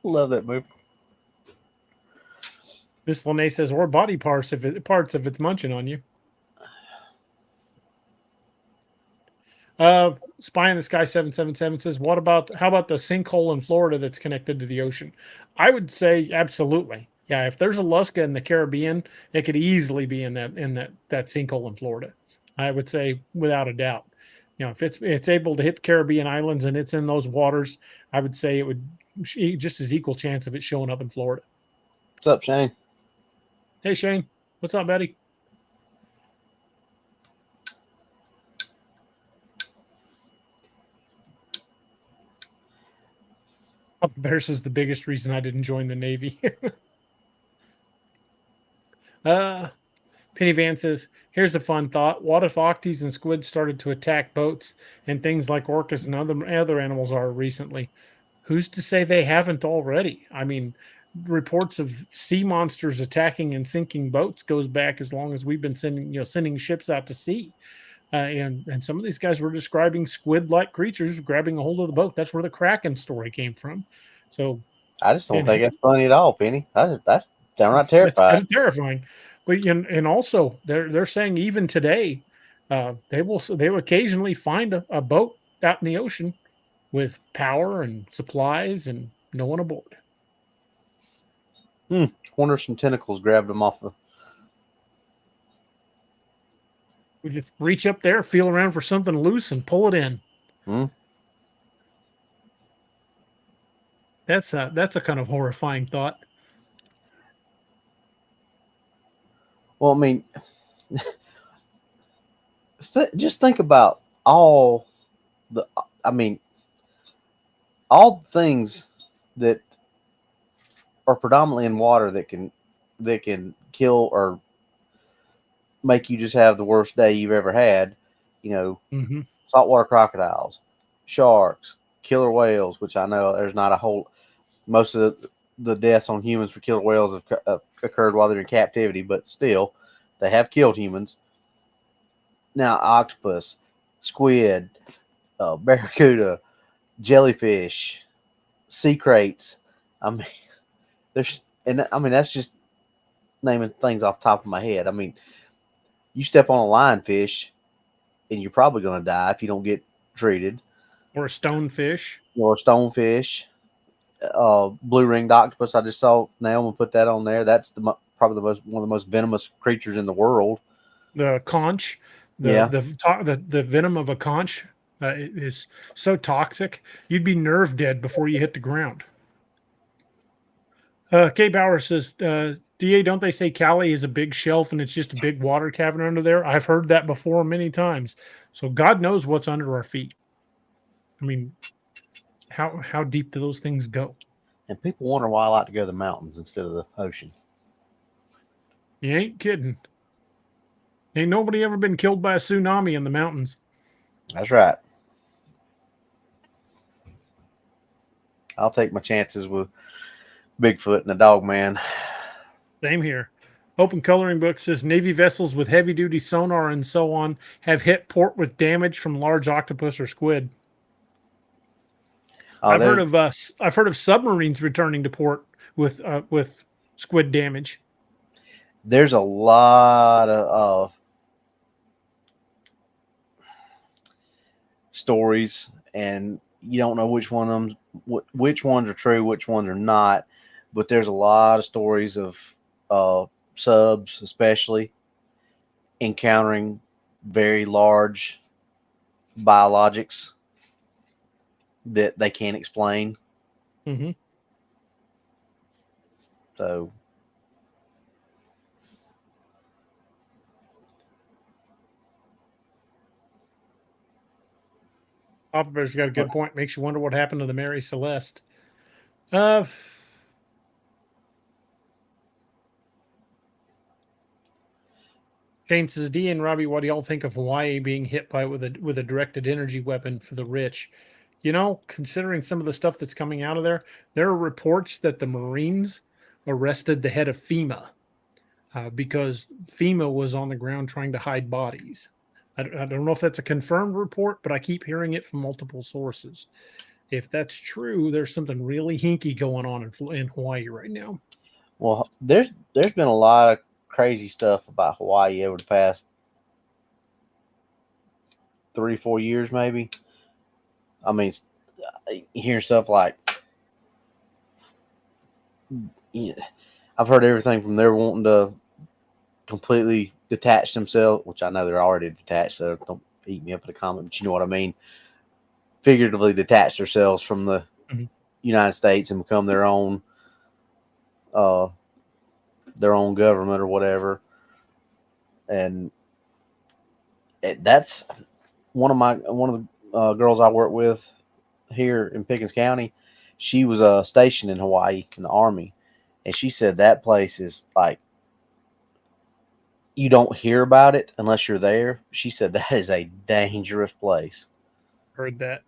Love that movie. Miss Lene says, or body parts if it's munching on you. Spy in the Sky 777 says, how about the sinkhole in Florida that's connected to the ocean? I would say absolutely. Yeah, if there's a Lusca in the Caribbean, it could easily be in that sinkhole in Florida. I would say without a doubt. You know, if it's able to hit Caribbean islands and it's in those waters, I would say it would just as equal chance of it showing up in Florida. What's up, Shane? Hey Shane, what's up, buddy? Bear says the biggest reason I didn't join the Navy. Penny Van says, here's a fun thought. What if octies and squids started to attack boats and things like orcas and other animals are recently? Who's to say they haven't already? I mean, reports of sea monsters attacking and sinking boats goes back as long as we've been sending ships out to sea. And some of these guys were describing squid-like creatures grabbing a hold of the boat. That's where the Kraken story came from. So I just don't think that's funny at all, Penny. That's downright terrifying. That's kind of terrifying. But and also they're saying even today, they will occasionally find a boat out in the ocean with power and supplies and no one aboard. Wonder if some tentacles grabbed them off the. We just reach up there, feel around for something loose, and pull it in. That's a kind of horrifying thought. Well, I mean, just think about all the things that are predominantly in water that can kill or make you just have the worst day you've ever had. You know, saltwater crocodiles, sharks, killer whales, which I know there's not a whole. Most of the deaths on humans for killer whales have occurred while they're in captivity, but still, they have killed humans. Now, octopus, squid, barracuda, jellyfish, sea kraits. I mean, that's just naming things off the top of my head. I mean, you step on a lionfish, and you're probably going to die if you don't get treated. Or a stonefish. Blue ringed octopus. I just saw Naomi put that on there. That's probably one of the most venomous creatures in the world. The conch, the venom of a conch is so toxic you'd be nerve dead before you hit the ground. Kay Bauer says, DA, don't they say Cali is a big shelf and it's just a big water cavern under there? I've heard that before many times. So God knows what's under our feet. I mean, how deep do those things go? And people wonder why I like to go to the mountains instead of the ocean. You ain't kidding. Ain't nobody ever been killed by a tsunami in the mountains. That's right. I'll take my chances with Bigfoot and the dogman. Same here. Open Coloring Book says Navy vessels with heavy-duty sonar and so on have hit port with damage from large octopus or squid. I've heard of submarines returning to port with squid damage. There's a lot of stories, and you don't know which ones are true, which ones are not. But there's a lot of stories of subs, especially encountering very large biologics that they can't explain. So Papa Bear's got a good point. Makes you wonder what happened to the Mary Celeste. Shane says, D and Robbie, what do y'all think of Hawaii being hit by with a directed energy weapon for the rich? You know, considering some of the stuff that's coming out of there are reports that the Marines arrested the head of FEMA because FEMA was on the ground trying to hide bodies. I don't know if that's a confirmed report, but I keep hearing it from multiple sources. If that's true, there's something really hinky going on in Hawaii right now. Well, there's been a lot of crazy stuff about Hawaii over the past 3-4 years, maybe. I mean, hearing stuff like, I've heard everything from they're wanting to completely detach themselves, which I know they're already detached, so don't beat me up in the comment, but you know what I mean. Figuratively detach themselves from the United States and become their own government or whatever. And that's one of the girls I work with here in Pickens County. She was stationed in Hawaii in the Army, and she said that place is like, you don't hear about it unless you're there. She said that is a dangerous place. Heard that.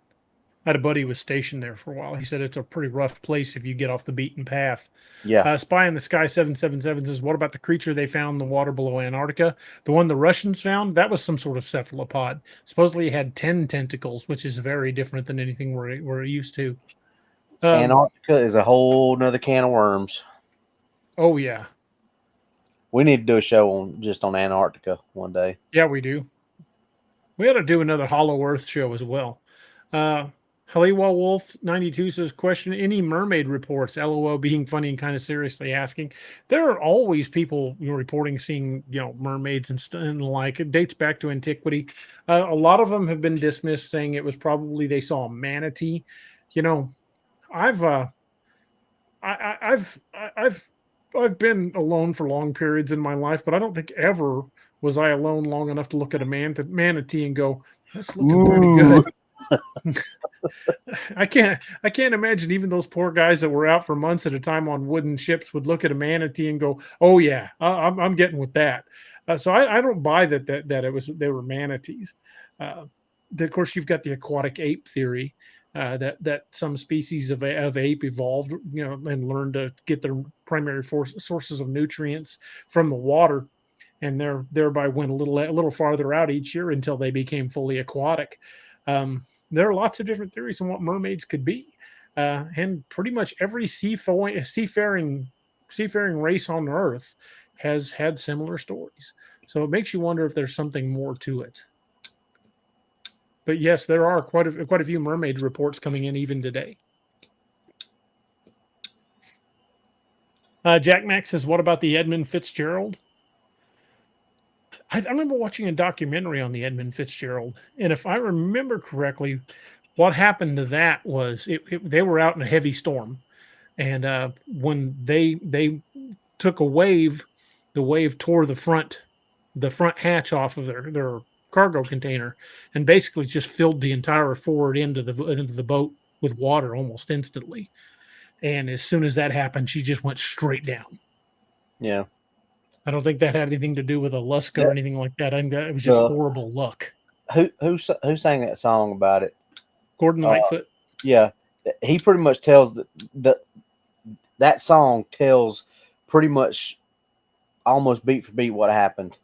I had a buddy who was stationed there for a while. He said it's a pretty rough place if you get off the beaten path. Yeah. Spy in the Sky 777 says, what about the creature they found in the water below Antarctica? The one the Russians found, that was some sort of cephalopod. Supposedly it had 10 tentacles, which is very different than anything we're used to. Antarctica is a whole nother can of worms. Oh, yeah. We need to do a show on Antarctica one day. Yeah, we do. We ought to do another Hollow Earth show as well. Haliwa Wolf 92 says, question, any mermaid reports? LOL, being funny and kind of seriously asking. There are always people reporting seeing mermaids and the like. It dates back to antiquity. A lot of them have been dismissed, saying it was probably they saw a manatee. I've been alone for long periods in my life, but I don't think ever was I alone long enough to look at a manatee and go, that's looking pretty good. I can't imagine even those poor guys that were out for months at a time on wooden ships would look at a manatee and go, "Oh yeah, I'm getting with that." So I don't buy that they were manatees. Of course, you've got the aquatic ape theory that some species of ape evolved, and learned to get their primary sources of nutrients from the water, and thereby went a little farther out each year until they became fully aquatic. There are lots of different theories on what mermaids could be, and pretty much every seafaring race on Earth has had similar stories. So it makes you wonder if there's something more to it. But yes, there are quite a few mermaid reports coming in even today. Jack Max says, "What about the Edmund Fitzgerald?" I remember watching a documentary on the Edmund Fitzgerald, and if I remember correctly, what happened to that was they were out in a heavy storm, and when they took a wave, the wave tore the front hatch off of their cargo container, and basically just filled the entire forward end of the boat with water almost instantly. And as soon as that happened, she just went straight down. Yeah. I don't think that had anything to do with a Lusca or anything like that. I think it was just horrible luck. Who sang that song about it? Gordon Lightfoot. Yeah, he pretty much tells that song tells pretty much almost beat for beat what happened.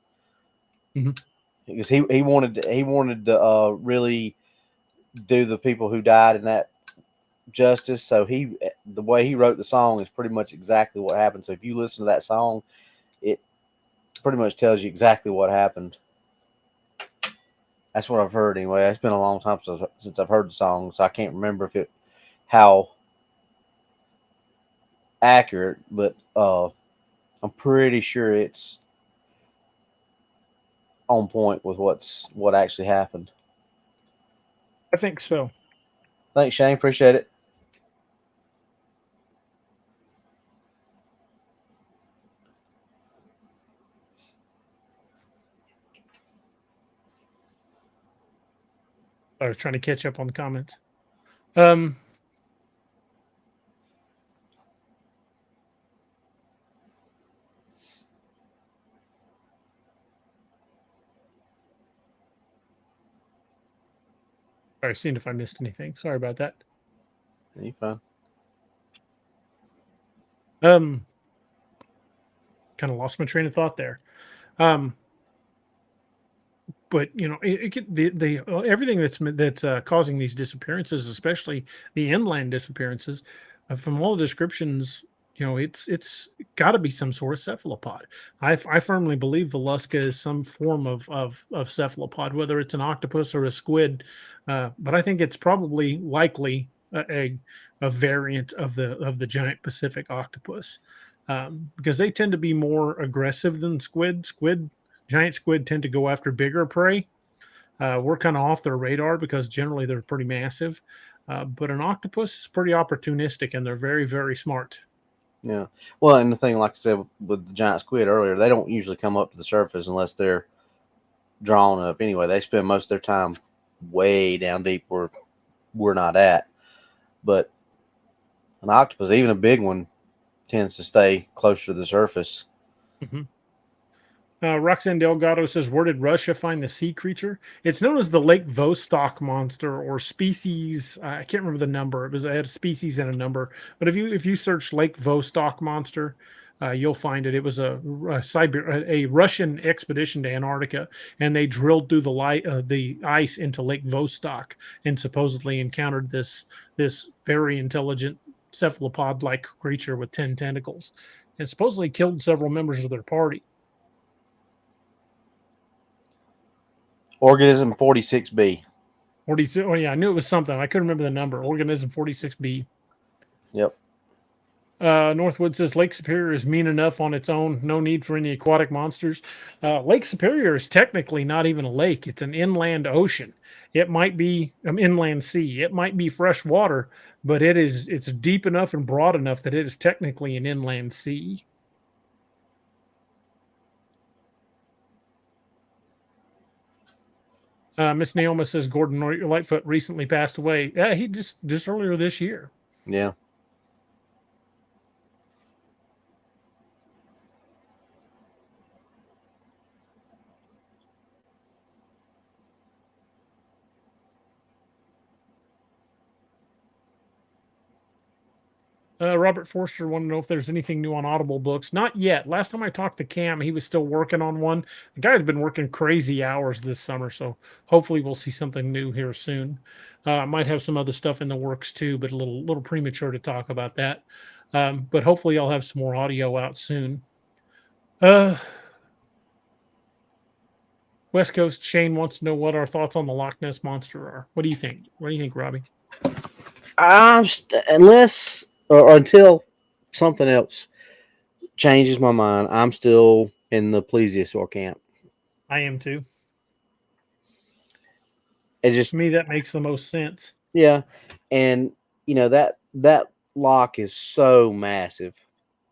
Mm-hmm. Because he wanted to really do the people who died in that justice. So the way he wrote the song is pretty much exactly what happened. So if you listen to that song, it pretty much tells you exactly what happened. That's what I've heard anyway. It's been a long time since I've heard the song, so I can't remember how accurate, but I'm pretty sure it's on point with what actually happened. I think so. Thanks, Shane. Appreciate it. I was trying to catch up on the comments. Sorry, seeing if I missed anything. Sorry about that. You fine? Kind of lost my train of thought there. But everything that's causing these disappearances, especially the inland disappearances, from all the descriptions it's got to be some sort of cephalopod. I firmly believe the Lusca is some form of cephalopod, whether it's an octopus or a squid. But I think it's probably likely a variant of the giant Pacific octopus, because they tend to be more aggressive than squid. Giant squid tend to go after bigger prey. We're kind of off their radar because generally they're pretty massive. But an octopus is pretty opportunistic and they're very, very smart. Yeah. Well, and the thing, like I said, with the giant squid earlier, they don't usually come up to the surface unless they're drawn up. Anyway, they spend most of their time way down deep where we're not at. But an octopus, even a big one, tends to stay closer to the surface. Mhm. Roxanne Delgado says, "Where did Russia find the sea creature? It's known as the Lake Vostok monster or species. I can't remember the number. It had a species and a number. But if you search Lake Vostok monster, you'll find it. It was a Russian expedition to Antarctica, and they drilled through the ice into Lake Vostok, and supposedly encountered this very intelligent cephalopod-like creature with 10 tentacles, and supposedly killed several members of their party." Organism 46B. 42. Oh, yeah, I knew it was something. I couldn't remember the number. Organism 46B. Yep. Northwood says Lake Superior is mean enough on its own. No need for any aquatic monsters. Lake Superior is technically not even a lake. It's an inland ocean. It might be an inland sea. It might be fresh water, but it's deep enough and broad enough that it is technically an inland sea. Miss Naoma says Gordon Lightfoot recently passed away. Yeah, he just earlier this year. Yeah. Robert Forster wanted to know if there's anything new on Audible books. Not yet. Last time I talked to Cam, he was still working on one. The guy's been working crazy hours this summer, so hopefully we'll see something new here soon. Might have some other stuff in the works too, but a little premature to talk about that. But hopefully I'll have some more audio out soon. West Coast Shane wants to know what our thoughts on the Loch Ness monster are. What do you think? What do you think, Robbie? Unless or until something else changes my mind, I'm still in the plesiosaur camp. I am too. It just, To me, that makes the most sense. yeah, and that lock is so massive.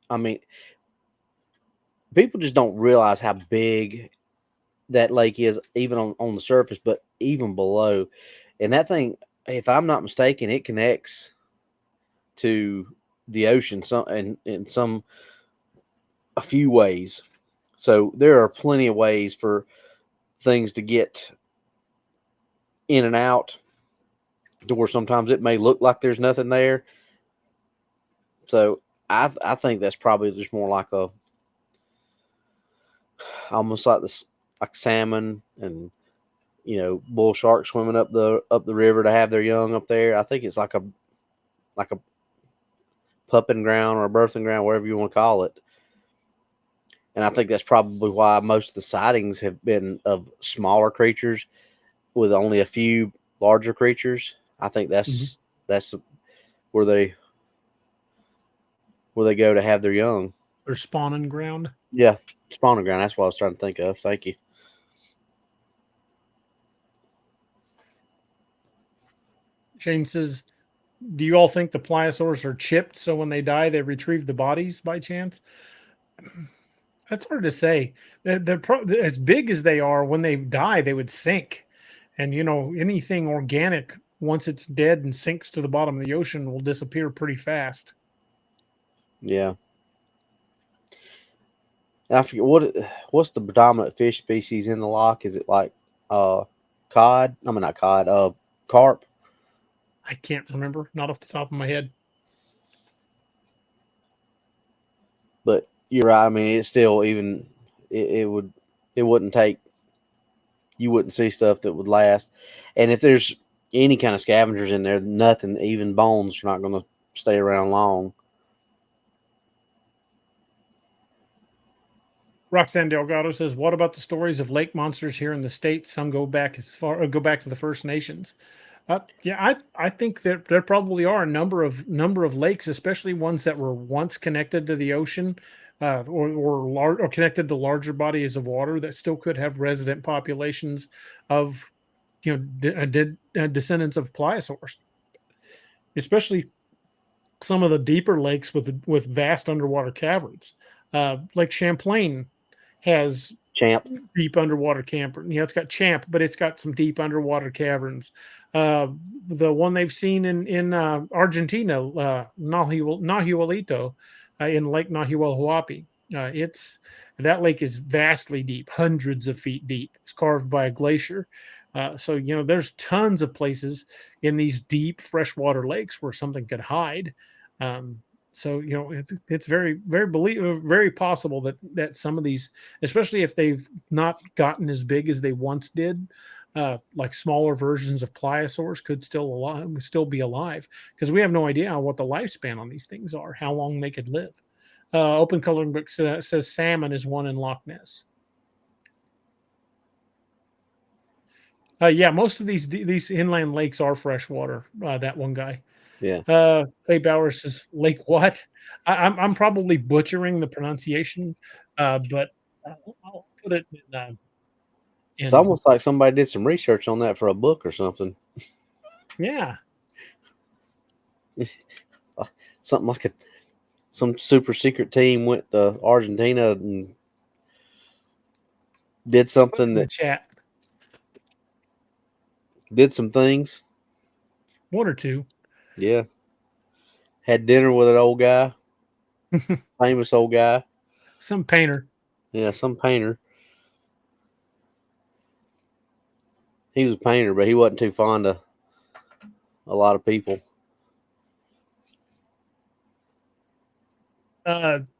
I mean, people just don't realize how big that lake is, even on the surface, but even below. And that thing, if I'm not mistaken, it connects to the ocean in a few ways. So there are plenty of ways for things to get in and out, to where sometimes it may look like there's nothing there. So I think that's probably just more like almost like this, like salmon and bull sharks swimming up the river to have their young up there. I think it's like a pupping ground or a birthing ground, whatever you want to call it. And I think that's probably why most of the sightings have been of smaller creatures with only a few larger creatures. I think that's where they go to have their young. Their spawning ground. Yeah, spawning ground. That's what I was trying to think of. Thank you. Shane says, do you all think the pliosaurs are chipped so when they die they retrieve the bodies by chance? That's hard to say. They're as big as they are, when they die they would sink, and anything organic, once it's dead and sinks to the bottom of the ocean, will disappear pretty fast. Yeah. And I forget what's the predominant fish species in the loch. Is it like cod? I mean, not cod. Carp. I can't remember, not off the top of my head. But you're right. I mean, it's still even. It wouldn't take. You wouldn't see stuff that would last. And if there's any kind of scavengers in there, nothing, even bones, are not going to stay around long. Roxanne Delgado says, "What about the stories of lake monsters here in the States? Some go back to the First Nations." Yeah, I think that there probably are a number of lakes, especially ones that were once connected to the ocean, or connected to larger bodies of water that still could have resident populations of descendants of pliosaurs, especially some of the deeper lakes with vast underwater caverns. Lake Champlain has Champ. deep underwater camper. It's got Champ, but it's got some deep underwater caverns. The one they've seen in Argentina, Nahuelito, in Lake Nahuel it's that lake is vastly deep, hundreds of feet deep. It's carved by a glacier. So there's tons of places in these deep freshwater lakes where something could hide. Um, so it's very possible that some of these, especially if they've not gotten as big as they once did, like smaller versions of pliosaurs could still be alive, because we have no idea what the lifespan on these things are, how long they could live. Open Coloring Book says salmon is one in Loch Ness. Yeah, most of these inland lakes are freshwater. That one guy. Yeah. Clay Bowers says Lake what? I'm probably butchering the pronunciation, but I'll put it It's in almost like somebody did some research on that for a book or something. yeah. Something like some super secret team went to Argentina and did something In the that chat, did some things. one or two. Yeah. Had dinner with an old guy, famous old guy. Some painter. Yeah, some painter. He was a painter, but he wasn't too fond of a lot of people.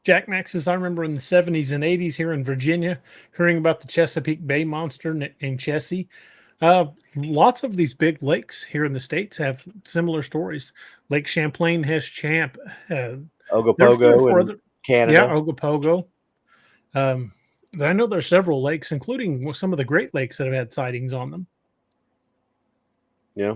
Jack Max says, I remember in the 70s and 80s here in Virginia hearing about the Chesapeake Bay monster named Chessie. Lots of these big lakes here in the States have similar stories. Lake Champlain has Champ. There are Ogopogo four in other. Yeah, Canada. Ogopogo. I know there's several lakes, including some of the Great Lakes that have had sightings on them. Yeah.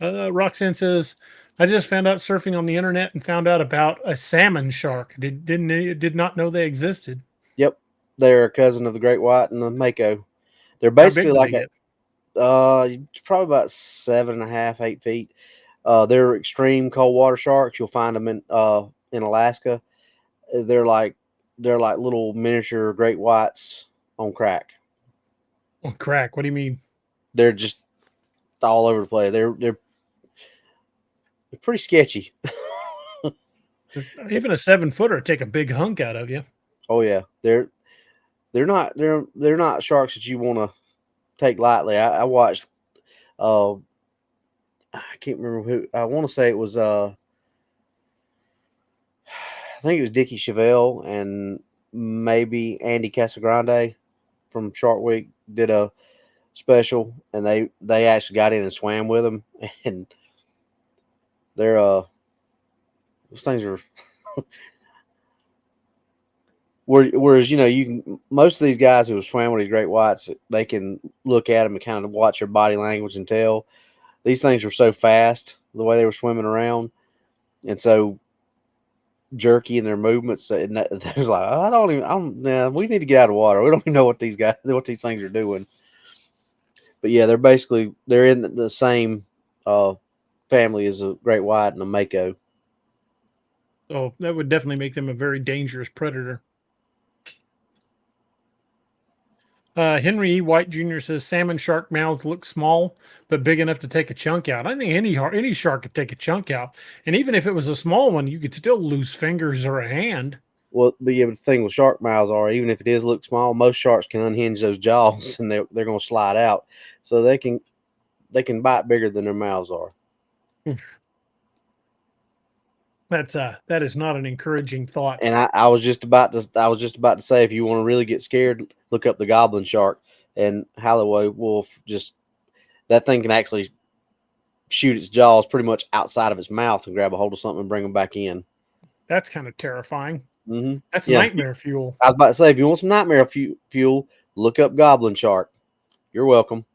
Roxanne says, I just found out surfing on the internet and found out about a salmon shark. Did not know they existed. Yep. They're a cousin of the great white and the mako. They're How big basically do like they get? probably about 7.5, 8 feet. They're extreme cold water sharks. You'll find them in Alaska. They're like little miniature great whites on crack. On crack. What do you mean? They're just all over the place. They're pretty sketchy. Even a 7-footer take a big hunk out of you. Oh yeah, they're not sharks that you want to take lightly. I watched. I can't remember who. I want to say it was. I think it was Dickie Chevelle and maybe Andy Casagrande from Shark Week did a special, and they actually got in and swam with them, and they're those things are. Whereas you can, most of these guys who have swam with these great whites, they can look at them and kind of watch their body language and tell. These things were so fast the way they were swimming around, and so jerky in their movements. And there's like, we need to get out of water. We don't even know what these things are doing. But yeah, they're in the same family as a great white and a mako. So that would definitely make them a very dangerous predator. Henry E. White Jr. says salmon shark mouths look small but big enough to take a chunk out. I think any shark could take a chunk out, and even if it was a small one, you could still lose fingers or a hand. Well, but yeah, but the thing with shark mouths are, even if it is look small, most sharks can unhinge those jaws and they're going to slide out, so they can bite bigger than their mouths are. That is not an encouraging thought. And I was just about to say, if you want to really get scared, look up the goblin shark, and Holloway wolf. Just that thing can actually shoot its jaws pretty much outside of its mouth and grab a hold of something and bring them back in. That's kind of terrifying. Mm-hmm. That's Yeah, nightmare fuel. I was about to say, if you want some nightmare fuel, look up goblin shark. You're welcome.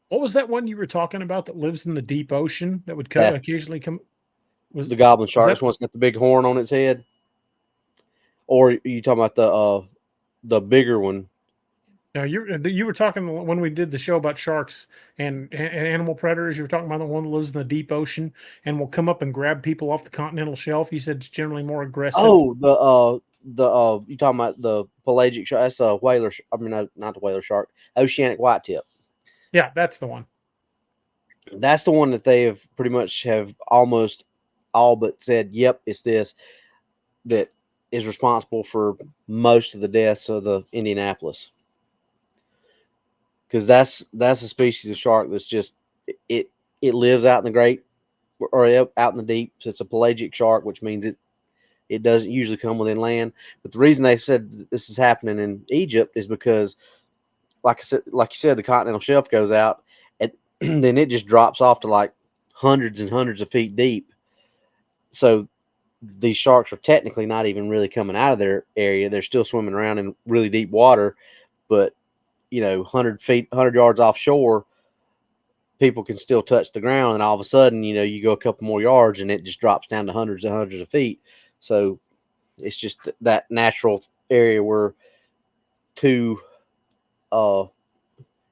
What was that one you were talking about that lives in the deep ocean that would That's occasionally come? Was the goblin was shark. that? This one's got the big horn on its head. Or are you talking about the bigger one? No, you were talking when we did the show about sharks and animal predators. You were talking about the one that lives in the deep ocean and will come up and grab people off the continental shelf. You said it's generally more aggressive. Oh, you talking about the pelagic shark? That's a whaler. I mean, not the whaler shark. Oceanic whitetip. Yeah, that's the one. That's the one that they have pretty much have almost all but said, "Yep, it's this that is responsible for most of the deaths of the Indianapolis." Because that's a species of shark that's just it lives out in the great or out in the deep. So it's a pelagic shark, which means it doesn't usually come within land. But the reason they said this is happening in Egypt is because, like you said, the continental shelf goes out, and then it just drops off to like hundreds and hundreds of feet deep. So these sharks are technically not even really coming out of their area. They're still swimming around in really deep water, but 100 yards offshore, people can still touch the ground, and all of a sudden, you go a couple more yards and it just drops down to hundreds and hundreds of feet. So it's just that natural area where two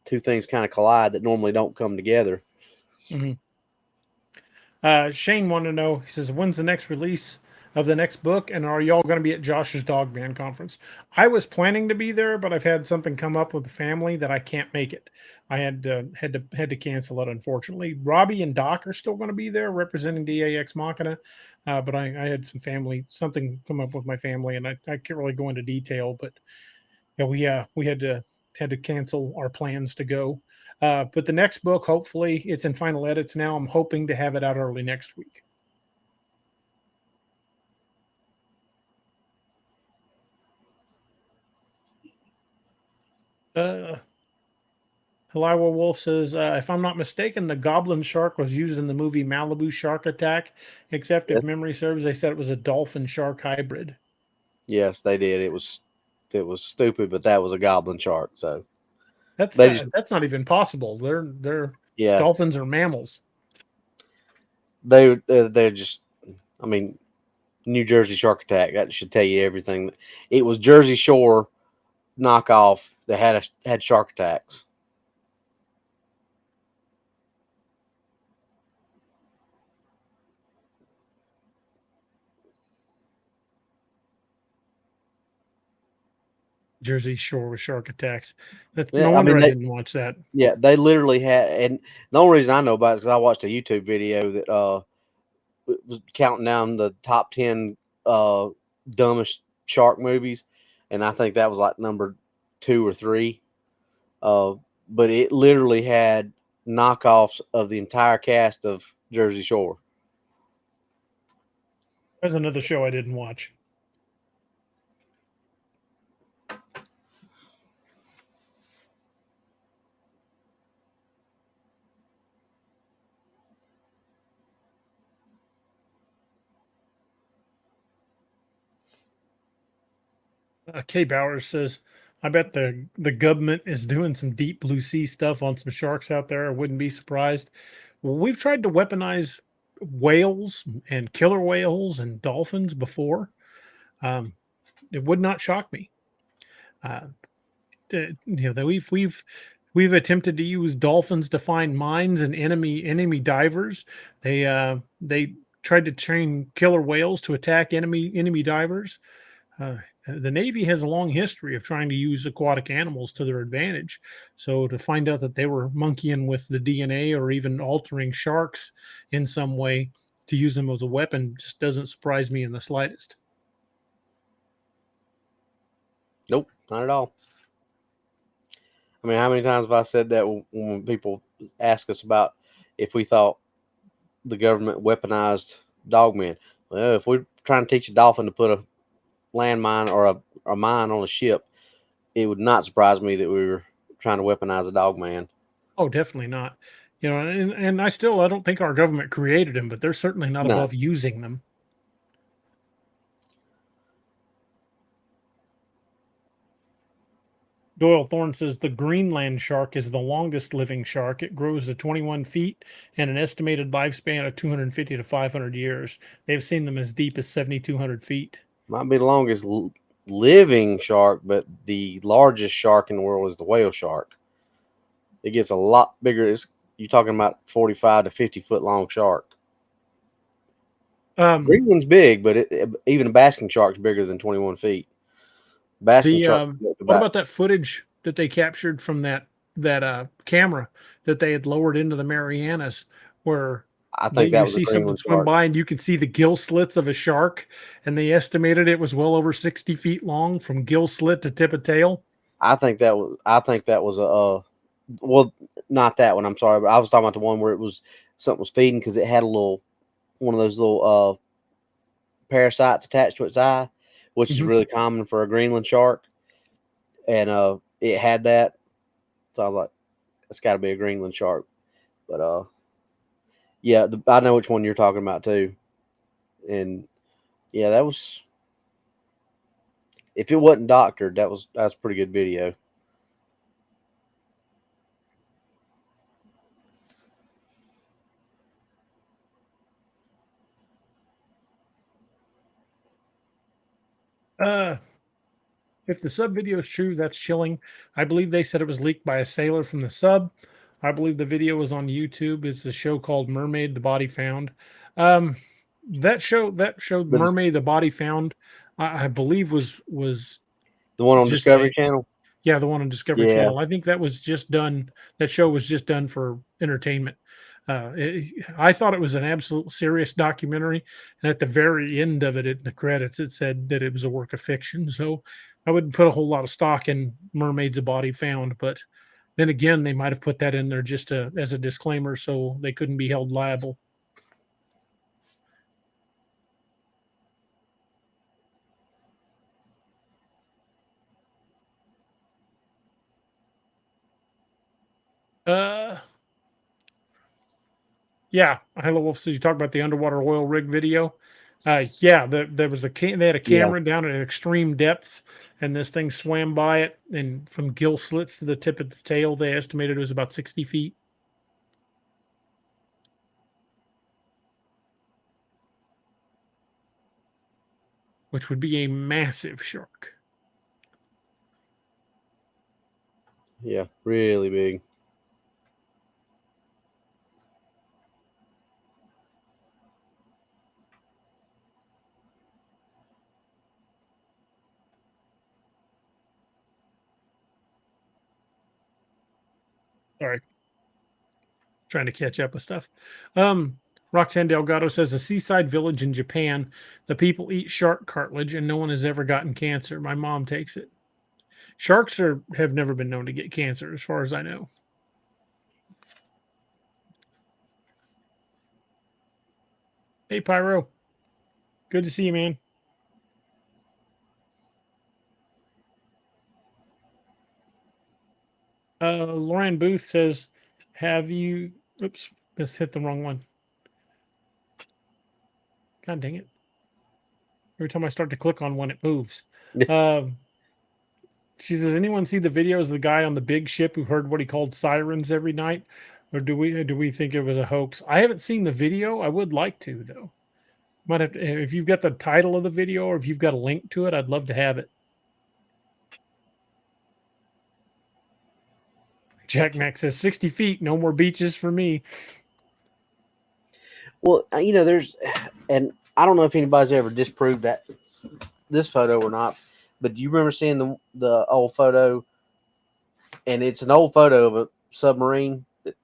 things kind of collide that normally don't come together. Mm-hmm. Shane wanted to know, he says, when's the next release of the next book? And are y'all going to be at Josh's Dogman conference? I was planning to be there, but I've had something come up with the family that I can't make it. I had to cancel it, unfortunately. Robbie and Doc are still going to be there representing DAX Machina. But I had something come up with my family, and I can't really go into detail, but yeah, we had to cancel our plans to go. But the next book, hopefully, it's in final edits now. I'm hoping to have it out early next week. Haliwa Wolf says, if I'm not mistaken, the goblin shark was used in the movie Malibu Shark Attack, except if memory serves, they said it was a dolphin shark hybrid. Yes, they did. It was stupid, but that was a goblin shark. So that's not even possible. They're dolphins are mammals. They're just, I mean, New Jersey Shark Attack. That should tell you everything. It was Jersey Shore knockoff that had shark attacks. Jersey Shore with shark attacks. No wonder I didn't watch that. Yeah, they literally had, and the only reason I know about it is because I watched a YouTube video that was counting down the top 10 dumbest shark movies, and I think that was like number 2 or 3. But it literally had knockoffs of the entire cast of Jersey Shore. There's another show I didn't watch. Kay Bowers says, I bet the government is doing some deep blue sea stuff on some sharks out there. I wouldn't be surprised. Well, we've tried to weaponize whales and killer whales and dolphins before. It would not shock me. That we've attempted to use dolphins to find mines and enemy divers. They tried to train killer whales to attack enemy divers. The Navy has a long history of trying to use aquatic animals to their advantage. So to find out that they were monkeying with the DNA or even altering sharks in some way to use them as a weapon just doesn't surprise me in the slightest. Nope, not at all. I mean, how many times have I said that when people ask us about if we thought the government weaponized dogmen? Well, if we're trying to teach a dolphin to put a landmine or a mine on a ship, it would not surprise me that we were trying to weaponize a dogman. Oh, definitely not. And I don't think our government created them, but they're certainly not above using them. Doyle Thorne says the Greenland shark is the longest living shark. It grows to 21 feet and an estimated lifespan of 250 to 500 years. They've seen them as deep as 7,200 feet. Might be the longest living shark, but the largest shark in the world is the whale shark. It gets a lot bigger. You're talking about 45 to 50-foot long shark. Greenland's big, but even a basking shark's bigger than 21 feet. Basking shark. What about that footage that they captured from that camera that they had lowered into the Marianas, where I think that you was a see something Greenland swim shark. by and you can see the gill slits of a shark, and they estimated it was well over 60 feet long from gill slit to tip of tail. I think that was a well, not that one. I'm sorry, but I was talking about the one where something was feeding because it had one of those little parasites attached to its eye, which is really common for a Greenland shark, and it had that. So I was like, it's got to be a Greenland shark. But yeah, I know which one you're talking about too, and yeah, that was. If it wasn't doctored, that's a pretty good video. If the sub video is true, that's chilling. I believe they said it was leaked by a sailor from the sub. I believe the video was on YouTube. It's a show called Mermaid: The Body Found. That showed But Mermaid: The Body Found. I believe was the one on just Discovery Channel. Yeah, the one on Discovery Yeah. Channel. I think that was just done. That show was just done for entertainment. I thought it was an absolute serious documentary, and at the very end of it, in the credits, it said that it was a work of fiction. So I wouldn't put a whole lot of stock in Mermaids: A Body Found, but then again, they might have put that in there just as a disclaimer, so they couldn't be held liable. Yeah, Hello Wolf says you talk about the underwater oil rig video. Yeah, there was they had a camera down at extreme depths, and this thing swam by it, and from gill slits to the tip of the tail, they estimated it was about 60 feet. Which would be a massive shark. Yeah, really big. Sorry. Trying to catch up with stuff. Roxanne Delgado says a seaside village in Japan, the people eat shark cartilage and no one has ever gotten cancer. My mom takes it. Sharks have never been known to get cancer, as far as I know. Hey, Pyro. Good to see you, man. Lauren Booth says, have you... Oops, just hit the wrong one. God dang it. Every time I start to click on one, it moves. She says, anyone see the videos of the guy on the big ship who heard what he called sirens every night? Or do we think it was a hoax? I haven't seen the video. I would like to, though. Might have to, if you've got the title of the video or if you've got a link to it, I'd love to have it. Jack Mack says 60 feet, no more beaches for me. Well, there's, and I don't know if anybody's ever disproved this photo or not, but do you remember seeing the old photo? And it's an old photo of a submarine that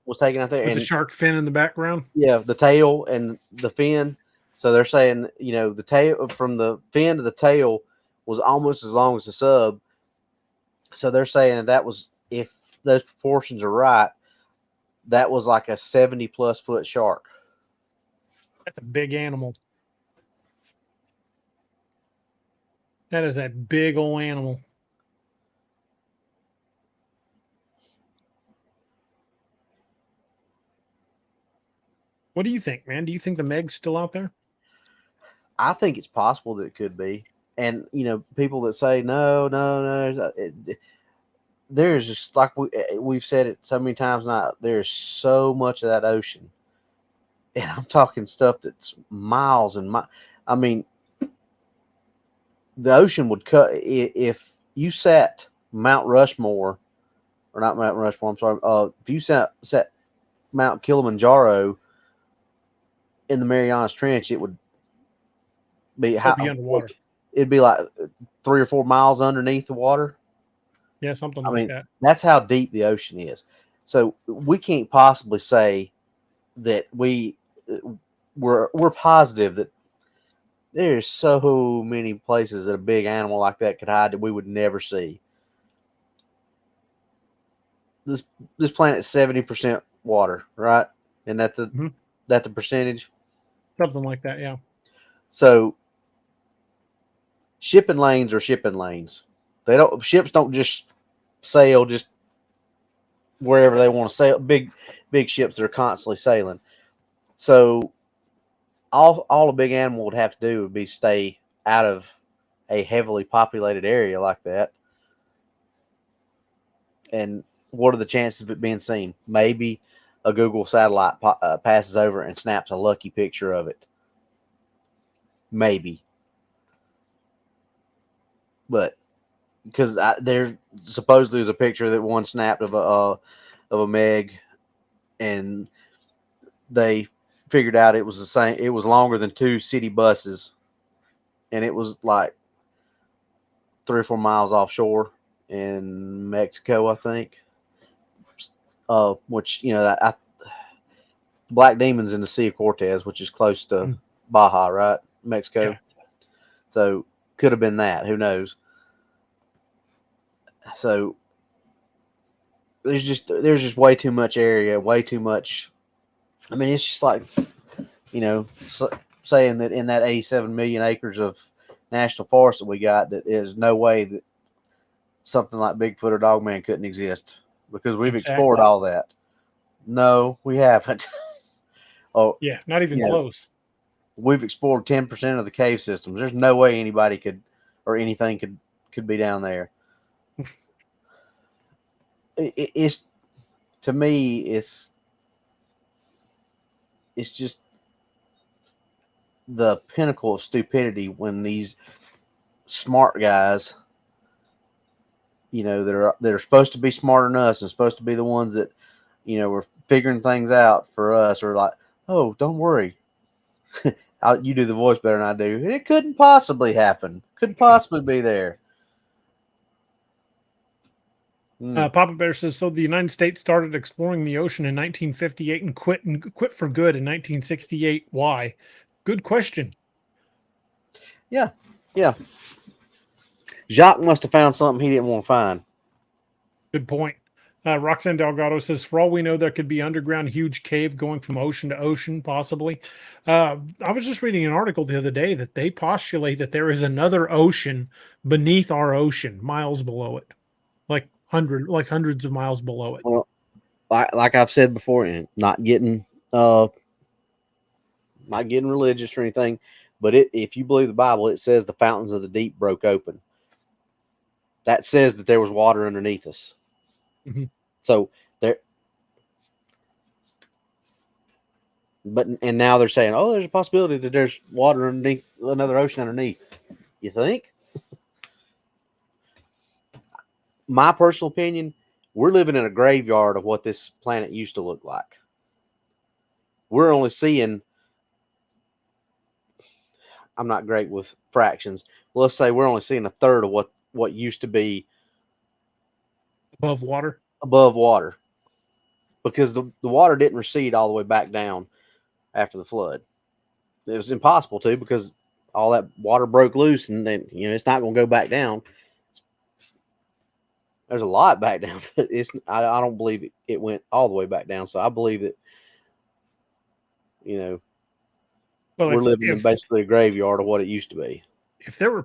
was taken out there, with and the shark fin in the background. Yeah, the tail and the fin. So they're saying, the tail from the fin to the tail was almost as long as the sub. So they're saying that was, if those proportions are right, that was like a 70+ foot shark. That's a big animal. That is a big old animal. What do you think, man? Do you think the Meg's still out there? I think it's possible that it could be. And people that say no, there's just like we've said it so many times now. There's so much of that ocean, and I'm talking stuff that's miles and miles. I mean, the ocean would cut if you sat Mount Rushmore, or not Mount Rushmore. I'm sorry. If you sat Mount Kilimanjaro in the Marianas Trench, it would be underwater. It'd be like 3 or 4 miles underneath the water. Yeah, something like that. That's how deep the ocean is. So we can't possibly say that we're positive that there's so many places that a big animal like that could hide that we would never see. This planet's 70% water, right? And that's the percentage. Something like that, yeah. So shipping lanes are shipping lanes. Ships don't just sail just wherever they want to sail. Big ships that are constantly sailing. So all a big animal would have to do would be stay out of a heavily populated area like that. And what are the chances of it being seen? Maybe a Google satellite passes over and snaps a lucky picture of it. Maybe. But because there supposedly is a picture that one snapped of a Meg, and they figured out it was the same. It was longer than 2 city buses, and it was like 3 or 4 miles offshore in Mexico, I think. Which Black Demon's in the Sea of Cortez, which is close to Baja, right? Mexico. Yeah. So could have been that. Who knows? So there's just way too much area, way too much. I mean, it's just like, saying that in that 87 million acres of national forest that we got, that there's no way that something like Bigfoot or Dogman couldn't exist, because we've explored all that. No, we haven't. Oh, yeah, not even close. We've explored 10% of the cave systems. There's no way anybody could, or anything could be down there. It's, to me, it's just the pinnacle of stupidity when these smart guys, that are supposed to be smarter than us and supposed to be the ones that, were figuring things out for us, are like, oh, don't worry. You do the voice better than I do. It couldn't possibly happen. Couldn't possibly be there. Papa Bear says, so the United States started exploring the ocean in 1958 and quit for good in 1968. Why? Good question. Yeah. Jacques must have found something he didn't want to find. Good point. Roxanne Delgado says, for all we know, there could be underground huge cave going from ocean to ocean, possibly. I was just reading an article the other day that they postulate that there is another ocean beneath our ocean, miles below it, like hundreds of miles below it. Well, like I've said before, and not getting religious or anything, but if you believe the Bible, it says the fountains of the deep broke open. That says that there was water underneath us. Mm-hmm. So there, and now they're saying, oh, there's a possibility that there's water underneath, another ocean underneath. You think? My personal opinion, we're living in a graveyard of what this planet used to look like. We're only seeing, I'm not great with fractions. Let's say we're only seeing a third of what used to be above water, because the water didn't recede all the way back down after the flood. It was impossible to, because all that water broke loose, and then it's not going to go back down. There's a lot back down, but I don't believe it went all the way back down. So I believe that we're living in basically a graveyard of what it used to be. If there were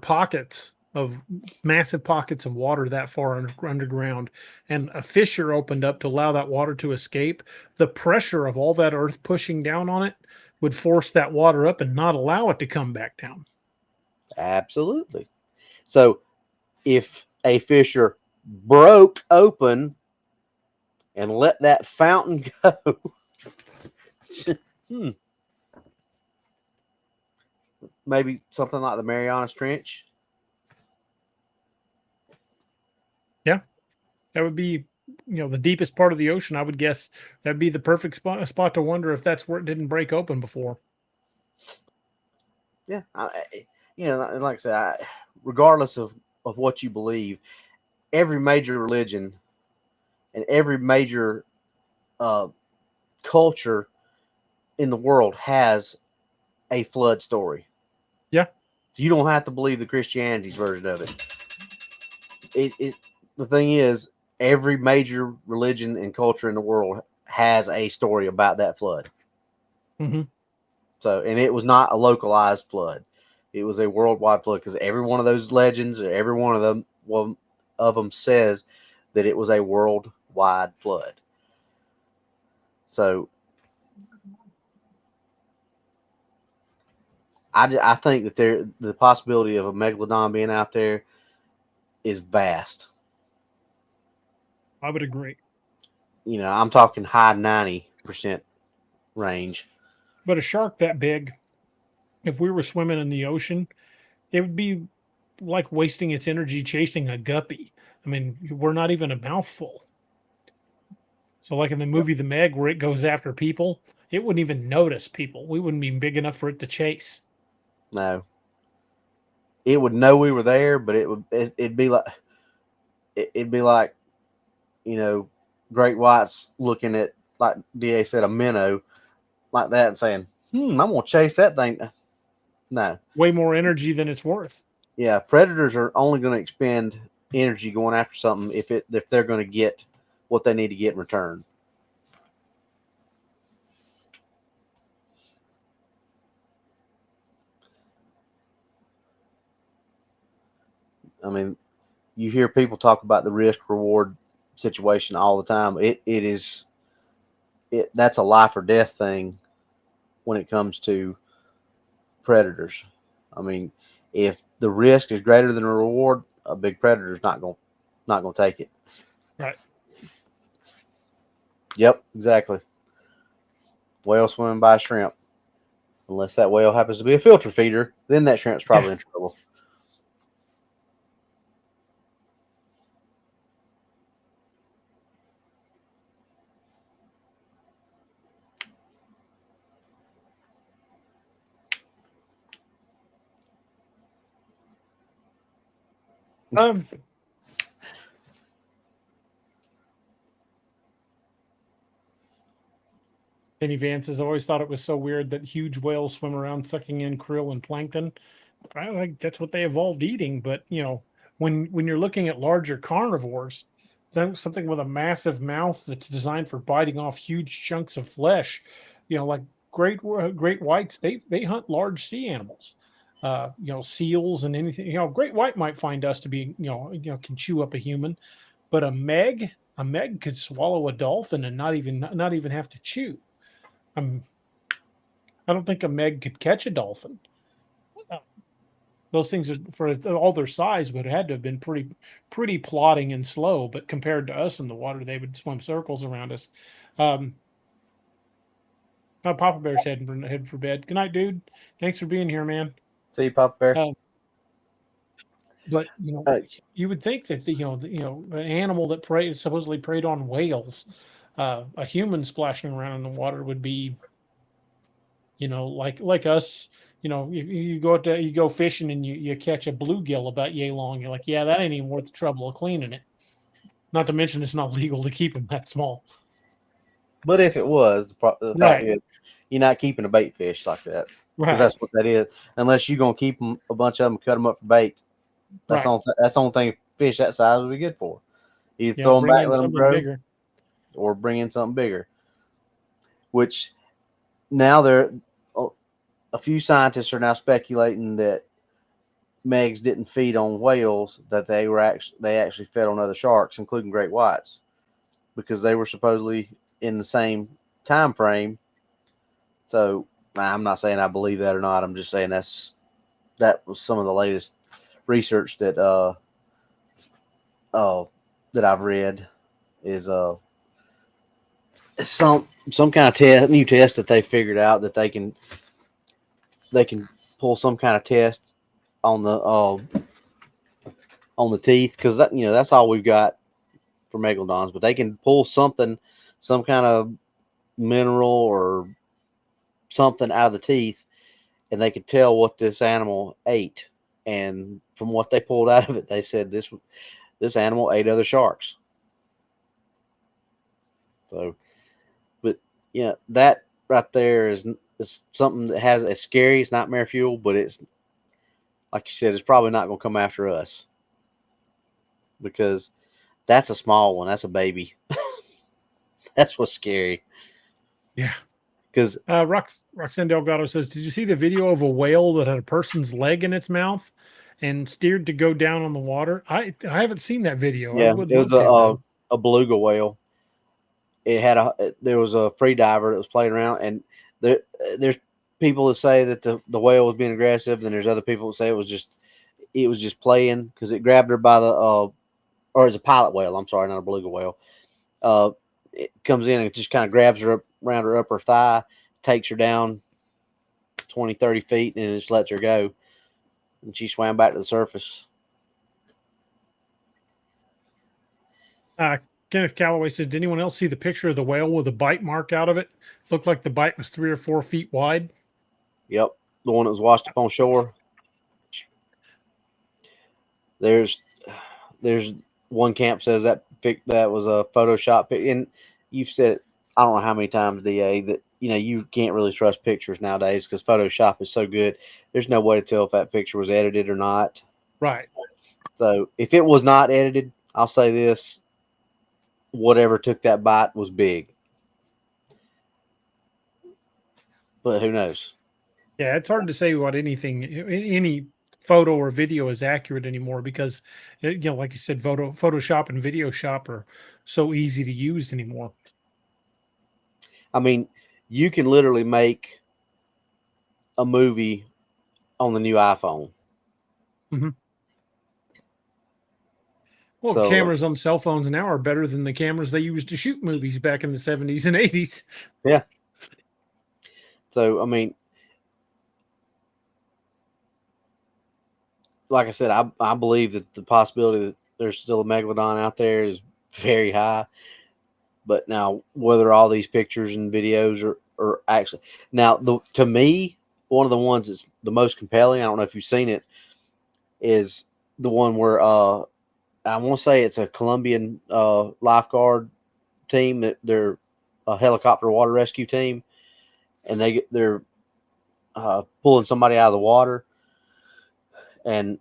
massive pockets of water that far underground, and a fissure opened up to allow that water to escape, the pressure of all that earth pushing down on it would force that water up and not allow it to come back down. Absolutely. So if a fisher broke open and let that fountain go, maybe something like the Marianas Trench. Yeah, that would be, the deepest part of the ocean. I would guess that'd be the perfect spot to wonder if that's where it didn't break open before. Yeah, like I said, regardless of what you believe, every major religion and every major culture in the world has a flood story. Yeah. You don't have to believe the Christianity's version of it. The thing is, every major religion and culture in the world has a story about that flood. Mm-hmm. So, and it was not a localized flood; it was a worldwide flood because every one of those legends, or every one of them says that it was a worldwide flood. So, I think that the possibility of a megalodon being out there is vast. I would agree. I'm talking high 90% range. But a shark that big, if we were swimming in the ocean, it would be like wasting its energy chasing a guppy. I mean, we're not even a mouthful. So, like in the movie The Meg, where it goes after people, it wouldn't even notice people. We wouldn't be big enough for it to chase. No, it would know we were there, but it'd be like great whites looking at, like Da said, a minnow like that and saying, I'm gonna chase that thing. No, Way more energy than it's worth. Yeah, predators are only going to expend energy going after something if they're going to get what they need to get in return. I mean, you hear people talk about the risk reward situation all the time. That's a life or death thing when it comes to predators. I mean, if the risk is greater than the reward, a big predator is not going to take it. Right. Yep, exactly. Whale swimming by a shrimp. Unless that whale happens to be a filter feeder, then that shrimp's probably in trouble. Penny Vance has always thought it was so weird that huge whales swim around sucking in krill and plankton. I think that's what they evolved eating. But when you're looking at larger carnivores, something with a massive mouth that's designed for biting off huge chunks of flesh, like great whites, they hunt large sea animals, seals and anything. Great white might find us to be can chew up a human, but a meg could swallow a dolphin and not even have to chew. I don't think a meg could catch a dolphin. Those things are, for all their size, would have had to have been pretty plodding and slow. But compared to us in the water, they would swim circles around us. Papa Bear's heading for bed. Good night, dude. Thanks for being here, man. See you, Papa Bear. But you would think that an animal that supposedly preyed on whales, a human splashing around in the water would be, like us. You go fishing and you catch a bluegill about yay long. You're like, yeah, that ain't even worth the trouble of cleaning it. Not to mention it's not legal to keep them that small. But if it was, the Right. fact is, you're not keeping a bait fish like that. Because Right. that's what that is. Unless you're going to keep them, a bunch of them, cut them up for bait. That's Right. that's the only thing fish that size would be good for. Either Yeah, throw them bring back, in let them something grow, bigger. or bring in something bigger. Which now a few scientists are now speculating that megs didn't feed on whales, that they actually fed on other sharks, including great whites, because they were supposedly in the same time frame. So I'm not saying I believe that or not. I'm just saying that was some of the latest research that that I've read is some kind of new test that they figured out that they can pull some kind of test on the teeth, because that, that's all we've got for megalodons, but they can pull some kind of mineral or something out of the teeth, and they could tell what this animal ate. And from what they pulled out of it, they said this animal ate other sharks. So, but that right there is something that has a scary. It's nightmare fuel, but it's, like you said, it's probably not going to come after us, because that's a small one. That's a baby. That's what's scary. Yeah. Because Roxanne Delgado says, did you see the video of a whale that had a person's leg in its mouth and steered to go down on the water? I haven't seen that video. yeah, I would it was love to. a beluga whale. There was a free diver that was playing around, and there's people that say that the whale was being aggressive, and there's other people that say it was just playing, because it grabbed her by the or it's a pilot whale. I'm sorry, not a beluga whale. It comes in and just kind of grabs her up around her upper thigh, takes her down 20, 30 feet, and just lets her go. And she swam back to the surface. Kenneth Calloway says, did anyone else see the picture of the whale with a bite mark out of it? Looked like the bite was 3 or 4 feet wide. Yep, the one that was washed up on shore. There's one camp says that was a Photoshop pic, and you've said, I don't know how many times, DA, that you can't really trust pictures nowadays because Photoshop is so good. There's no way to tell if that picture was edited or not. Right. So if it was not edited, I'll say this: whatever took that bite was big. But who knows? Yeah, it's hard to say what any photo or video is accurate anymore, because like you said, Photoshop and Video Shop are so easy to use anymore. I mean, you can literally make a movie on the new iPhone. Mm-hmm. Well, cameras on cell phones now are better than the cameras they used to shoot movies back in the 70s and 80s. Yeah. So, I mean, like I said, I believe that the possibility that there's still a megalodon out there is very high. But now, whether all these pictures and videos are actually now, to me, one of the ones that's the most compelling, I don't know if you've seen it, is the one where I want to say it's a Colombian lifeguard team, that they're a helicopter water rescue team, and they're pulling somebody out of the water, and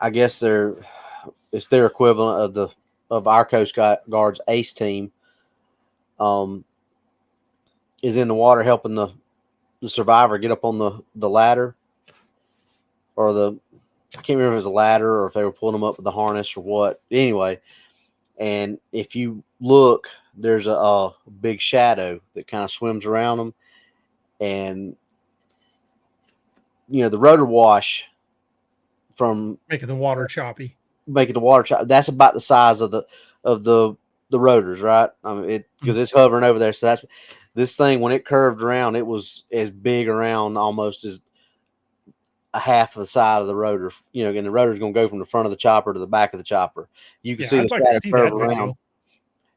I guess it's their equivalent of our Coast Guard's ACE team. Is in the water helping the survivor get up on the ladder, or I can't remember if it was a ladder or if they were pulling them up with the harness or what. Anyway, and if you look, there's a big shadow that kind of swims around them, and the rotor wash from making the water choppy. That's about the size of the rotors, right? I mean, because it's hovering over there. So that's this thing, when it curved around, it was as big around almost as a half of the side of the rotor. And the rotor's going to go from the front of the chopper to the back of the chopper. You can see the shadow curve around.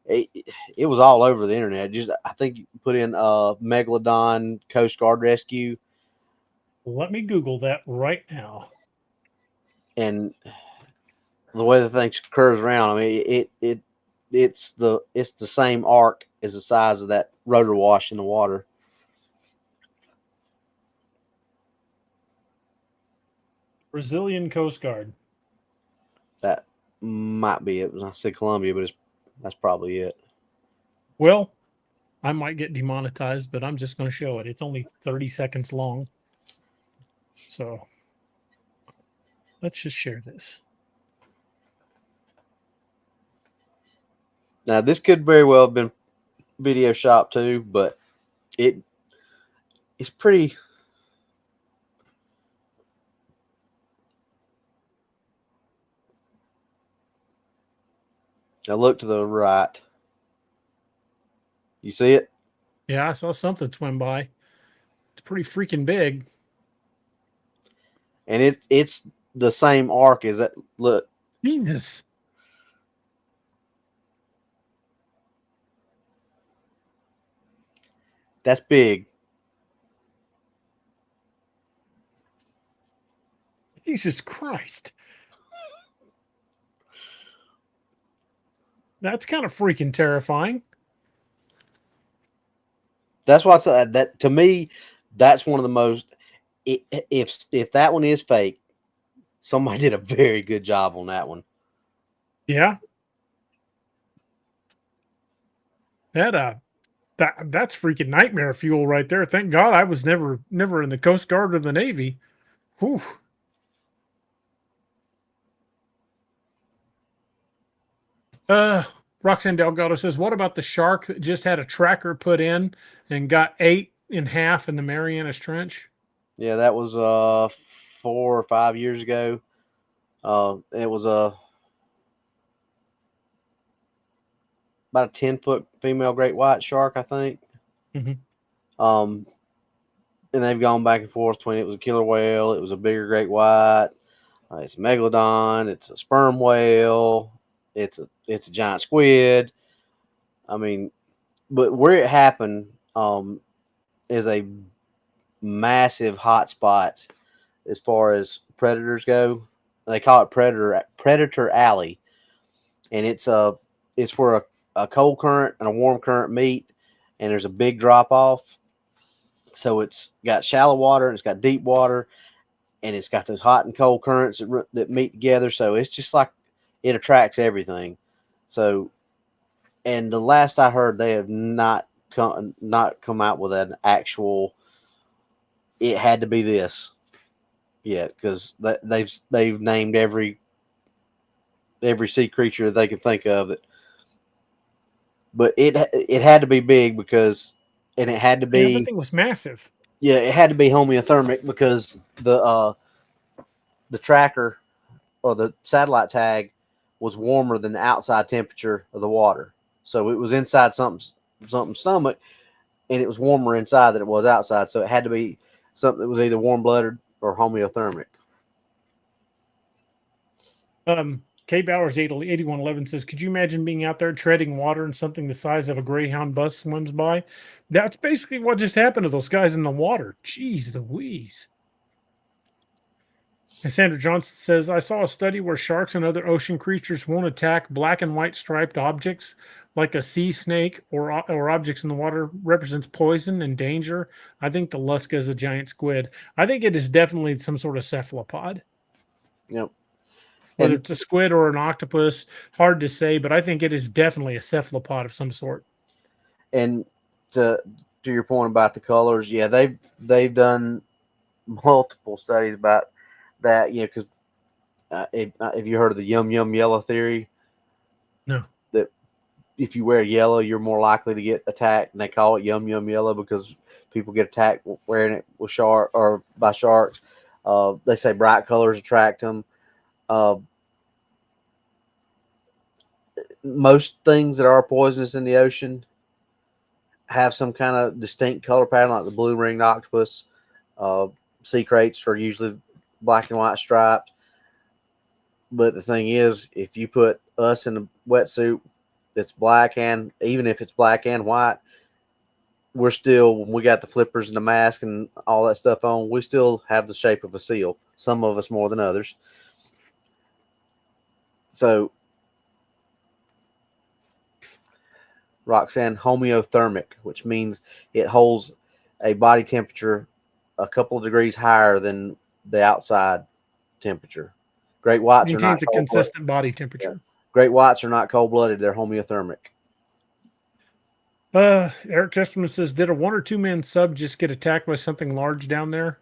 It was all over the internet. I think you put in Megalodon Coast Guard Rescue. Let me Google that right now. And the way the thing curves around, I mean, it's the same arc as the size of that rotor wash in the water. Brazilian Coast Guard. That might be it. I said Colombia, but that's probably it. Well, I might get demonetized, but I'm just going to show it. It's only 30 seconds long. So let's just share this. Now, this could very well have been video shop too, but it's pretty. Now look to the right. You see it? Yeah, I saw something swim by. It's pretty freaking big. And it's the same arc as that. Look, Genius. that's big. Jesus Christ. That's kind of freaking terrifying. That's what's that to me. That's one of the most. If that one is fake, somebody did a very good job on that one. Yeah. That's freaking nightmare fuel right there. Thank God I was never in the Coast Guard or the Navy. Whew. Roxanne Delgado says, what about the shark that just had a tracker put in and got ate in half in the Marianas Trench? Yeah, that was 4 or 5 years ago. It was about a 10-foot female great white shark, I think. Mm-hmm. And they've gone back and forth between it was a killer whale, it was a bigger great white, it's a megalodon, it's a sperm whale, it's a giant squid. I mean, but where it happened is a massive hot spot as far as predators go. They call it Predator Alley, and it's where a cold current and a warm current meet, and there's a big drop off. So it's got shallow water and it's got deep water, and it's got those hot and cold currents that meet together. So it's just like it attracts everything. So, and the last I heard, they have not come out with an actual. It had to be this, yet, because they've named every sea creature they could think of. But it had to be big because, and it had to be. Yeah, that thing was massive. Yeah, it had to be homeothermic because the tracker or the satellite tag was warmer than the outside temperature of the water. So it was inside something's stomach, and it was warmer inside than it was outside. So it had to be something that was either warm-blooded or homeothermic. K Bowers 8111 says, could you imagine being out there treading water and something the size of a Greyhound bus swims by? That's basically what just happened to those guys in the water. Jeez Louise. And Sandra Johnson says, I saw a study where sharks and other ocean creatures won't attack black and white striped objects like a sea snake or objects in the water represents poison and danger. I think the Lusca is a giant squid. I think it is definitely some sort of cephalopod. Yep. Whether it's a squid or an octopus, hard to say, but I think it is definitely a cephalopod of some sort. And to your point about the colors, yeah, they've done multiple studies about that. You know, because have you heard of the yum yellow theory? No. That if you wear yellow, you're more likely to get attacked, and they call it yum yellow because people get attacked wearing it with by sharks. They say bright colors attract them. Most things that are poisonous in the ocean have some kind of distinct color pattern, like the blue ringed octopus. Sea kraits are usually black and white striped. But the thing is, if you put us in a wetsuit that's black, and even if it's black and white, we're still, when we got the flippers and the mask and all that stuff on, we still have the shape of a seal. Some of us more than others. So, Roxanne, homeothermic, which means it holds a body temperature a couple of degrees higher than the outside temperature. Great whites maintains a consistent body temperature. Yeah. Great whites are not cold-blooded; they're homeothermic. Eric Chesterman says, did a 1 or 2 man sub just get attacked by something large down there?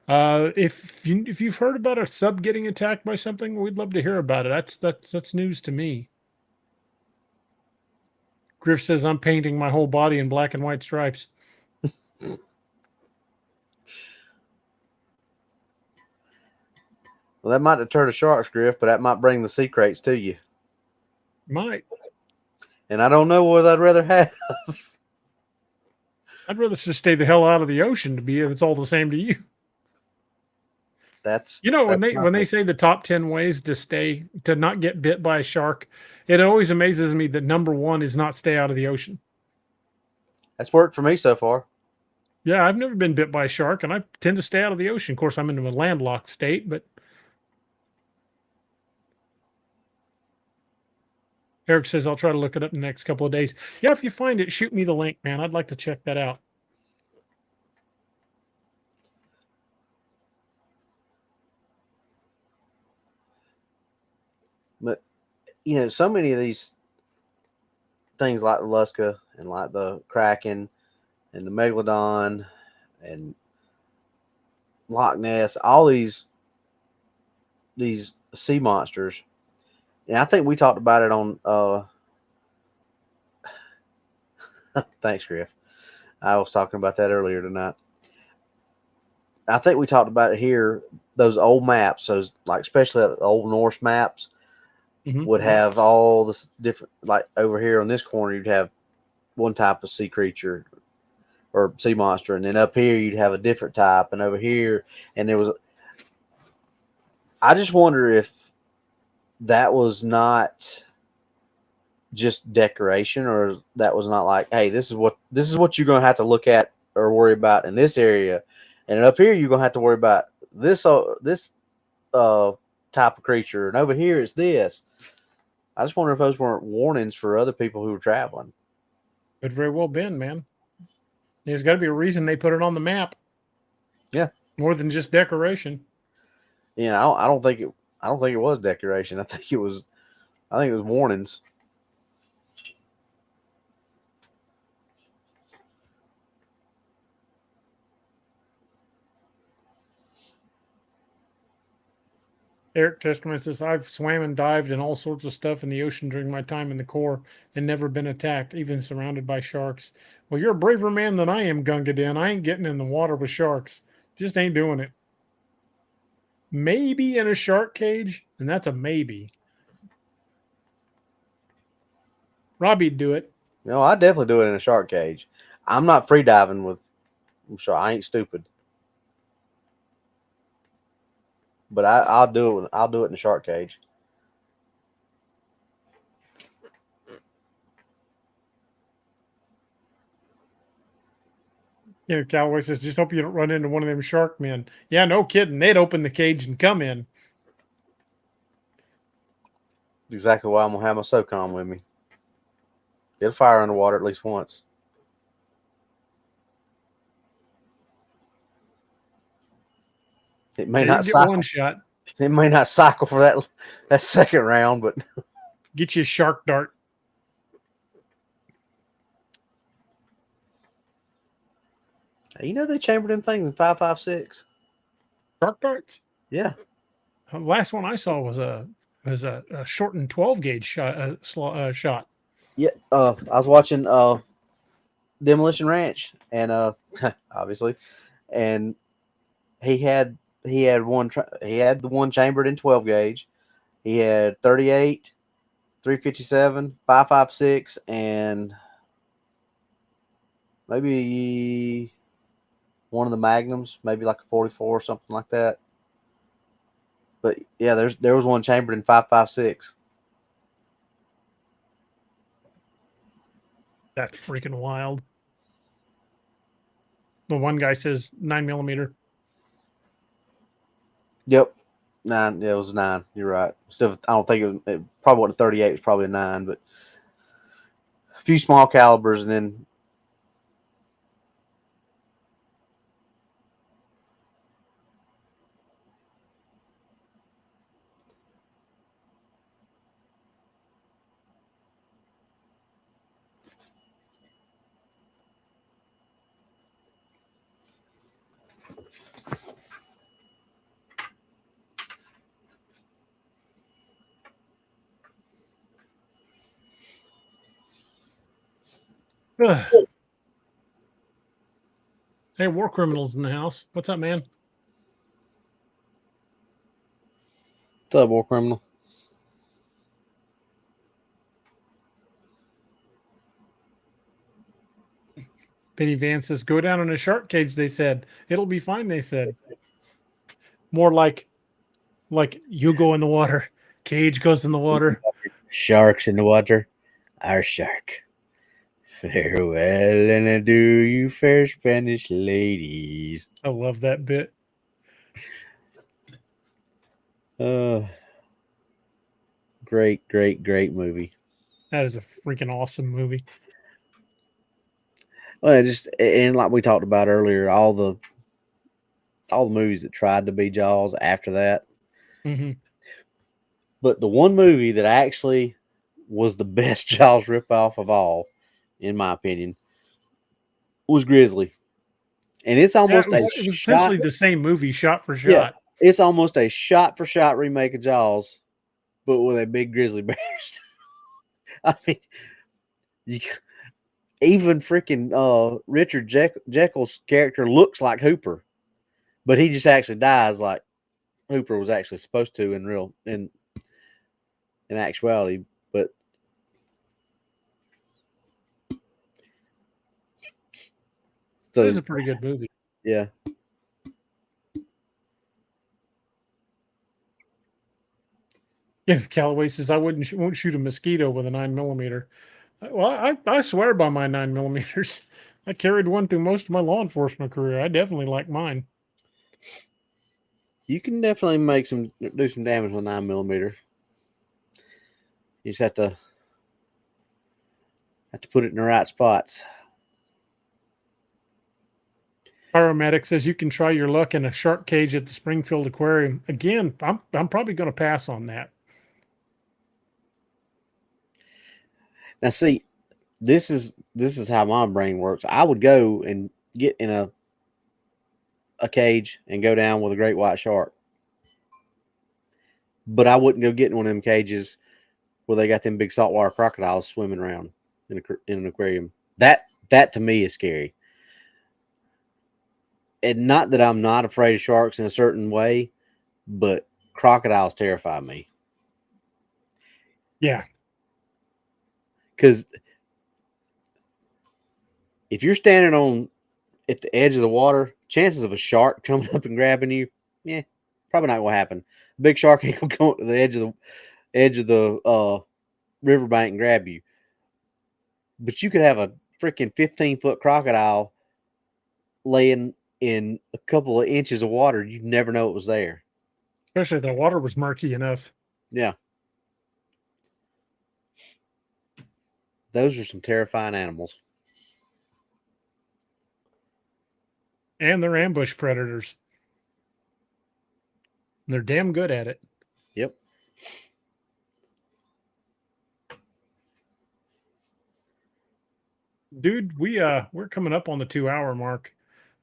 If you've heard about a sub getting attacked by something, we'd love to hear about it. That's news to me. Griff says, I'm painting my whole body in black and white stripes. Well, that might deter the sharks, Griff, but that might bring the sea kraits to you. Might. and I don't know what I'd rather have. I'd rather just stay the hell out of the ocean to be if it's all the same to you. That's You know, when that's they my when they thing. say the top 10 ways to not get bit by a shark, it always amazes me that number 1 is not stay out of the ocean. That's worked for me so far. Yeah, I've never been bit by a shark, and I tend to stay out of the ocean. Of course, I'm in a landlocked state, but Eric says I'll try to look it up in the next couple of days. Yeah, if you find it, shoot me the link, man. I'd like to check that out. But so many of these things like the Lusca and like the Kraken and the Megalodon and Loch Ness, all these sea monsters. And I think we talked about it on thanks, Griff. I was talking about that earlier tonight. I think we talked about it here. Those old maps, those like especially the old Norse maps, would have all this different. Like over here on this corner, you'd have one type of sea creature or sea monster, and then up here you'd have a different type, and over here, and there was. I just wonder if that was not just decoration, or that was not like, hey, this is what you're gonna have to look at or worry about in this area, and up here you're gonna have to worry about this type of creature, and over here it's this. I just wonder if those weren't warnings for other people who were traveling. Could very well been, man. There's got to be a reason they put it on the map. Yeah, more than just decoration. I don't think it was decoration. I think it was warnings. Eric Testament says, I've swam and dived and all sorts of stuff in the ocean during my time in the Corps and never been attacked, even surrounded by sharks. Well, you're a braver man than I am, Gunga Din. I ain't getting in the water with sharks. Just ain't doing it. Maybe in a shark cage, and that's a maybe. Robbie'd do it. I definitely do it in a shark cage. I'm not free diving with shark. I ain't stupid. But I'll do it. I'll do it in a shark cage. Callaway says, just hope you don't run into one of them shark men. Yeah, no kidding. They'd open the cage and come in. Exactly why I'm gonna have my SOCOM with me. It'll fire underwater at least once. It may not get cycle. one shot. It may not cycle for that second round, but get you a shark dart. They chambered them things in 5.56. Shark darts? Yeah. The last one I saw was a shortened 12 gauge shot. Yeah. I was watching Demolition Ranch, and obviously, and he had the one chambered in 12 gauge. He had 38, 357, 5.56, and maybe one of the magnums, maybe like a 44 or something like that. But yeah, there was one chambered in 5.56. That's freaking wild. The one guy says 9mm. Yep. 9. Yeah, it was 9. You're right. Still, I don't think it probably wasn't a 38. It was probably a 9, but a few small calibers, and then Hey, war criminals in the house. What's up, man? what's up, war criminal? Penny Van says, go down in a shark cage, they said. It'll be fine, they said. More like you go in the water. Cage goes in the water. Sharks in the water. Our shark. Farewell and adieu, you fair Spanish ladies. I love that bit. Great, great, great movie. That is a freaking awesome movie. Well, and like we talked about earlier, all the movies that tried to be Jaws after that. Mm-hmm. But the one movie that actually was the best Jaws ripoff of all, in my opinion, was Grizzly. And it's almost it was essentially the same movie, shot for shot. Yeah, it's almost a shot for shot remake of Jaws, but with a big grizzly bear. I mean, even freaking Richard Jekyll's character looks like Hooper, but he just actually dies like Hooper was actually supposed to in actuality. But so it is a pretty good movie. Yeah. Yeah, Callaway says I won't shoot a mosquito with a 9mm. Well, I swear by my 9mm. I carried one through most of my law enforcement career. I definitely like mine. You can definitely do some damage with 9mm. You just have to put it in the right spots. Paramedic says you can try your luck in a shark cage at the Springfield Aquarium. Again, I'm probably going to pass on that. Now, see, this is how my brain works. I would go and get in a cage and go down with a great white shark, but I wouldn't go get in one of them cages where they got them big saltwater crocodiles swimming around in an aquarium. That to me is scary. And not that I'm not afraid of sharks in a certain way, but crocodiles terrify me. Yeah. Because if you're standing at the edge of the water, chances of a shark coming up and grabbing you, probably not going to happen. Big shark ain't going to come to the edge of the riverbank and grab you. But you could have a freaking 15-foot crocodile laying in a couple of inches of water. You'd never know it was there. Especially if the water was murky enough. Yeah. Those are some terrifying animals. And they're ambush predators. They're damn good at it. Yep. Dude, we're coming up on the 2-hour mark.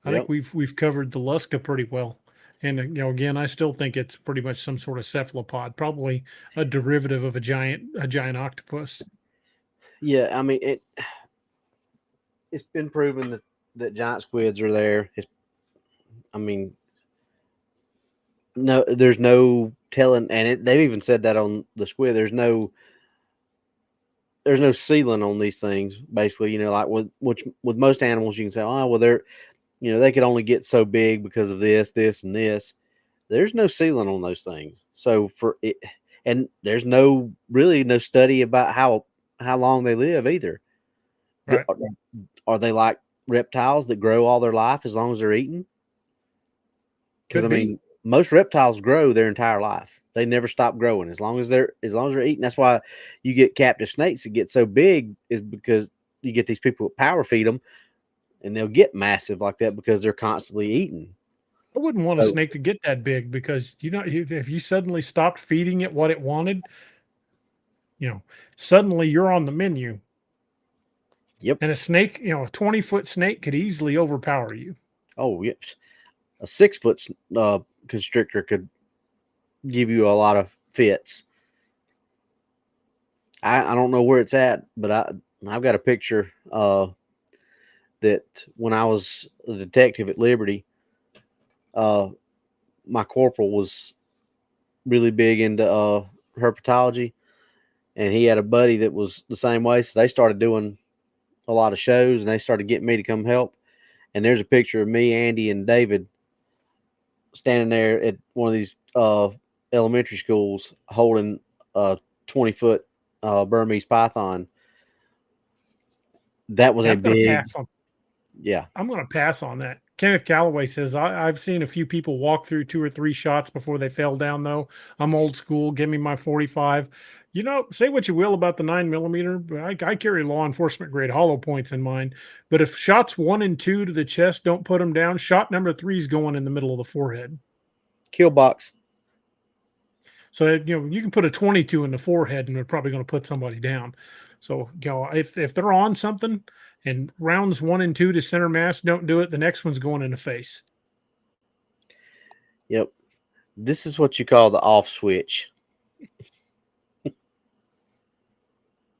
I think we've covered the Lusca pretty well. And again, I still think it's pretty much some sort of cephalopod, probably a derivative of a giant octopus. Yeah, I mean it's been proven that giant squids are there. There's no telling, and they've even said that on the squid. There's no ceiling on these things. Basically, like with most animals, you can say, oh, well, they could only get so big because of this, and this. There's no ceiling on those things. So and there's no study about how long they live either. Right. Are they like reptiles that grow all their life as long as they're eating? Because most reptiles grow their entire life. They never stop growing as long as they're eating. That's why you get captive snakes that get so big, is because you get these people that power feed them, and they'll get massive like that because they're constantly eating. I wouldn't want a snake to get that big, because if you suddenly stopped feeding it what it wanted, suddenly you're on the menu. Yep. And a snake, a 20-foot snake could easily overpower you. Oh, yes. A 6-foot constrictor could give you a lot of fits. I don't know where it's at, but I've got a picture that when I was a detective at Liberty, my corporal was really big into herpetology, and he had a buddy that was the same way. So they started doing a lot of shows, and they started getting me to come help. And there's a picture of me, Andy, and David standing there at one of these elementary schools holding a 20-foot Burmese python. That was Yeah, a big, yeah. I'm going to pass on that. Kenneth Calloway says, I've seen a few people walk through 2 or 3 shots before they fell down, though. I'm old school. Give me my 45. You know, say what you will about the 9mm, but I carry law enforcement grade hollow points in mine. But if shots 1 and 2 to the chest don't put them down, shot number 3 is going in the middle of the forehead. Kill box. So, you know, you can put a 22 in the forehead and they're probably going to put somebody down. So, you know, if they're on something and rounds 1 and 2 to center mass don't do it, the next one's going in the face. Yep. This is what you call the off switch.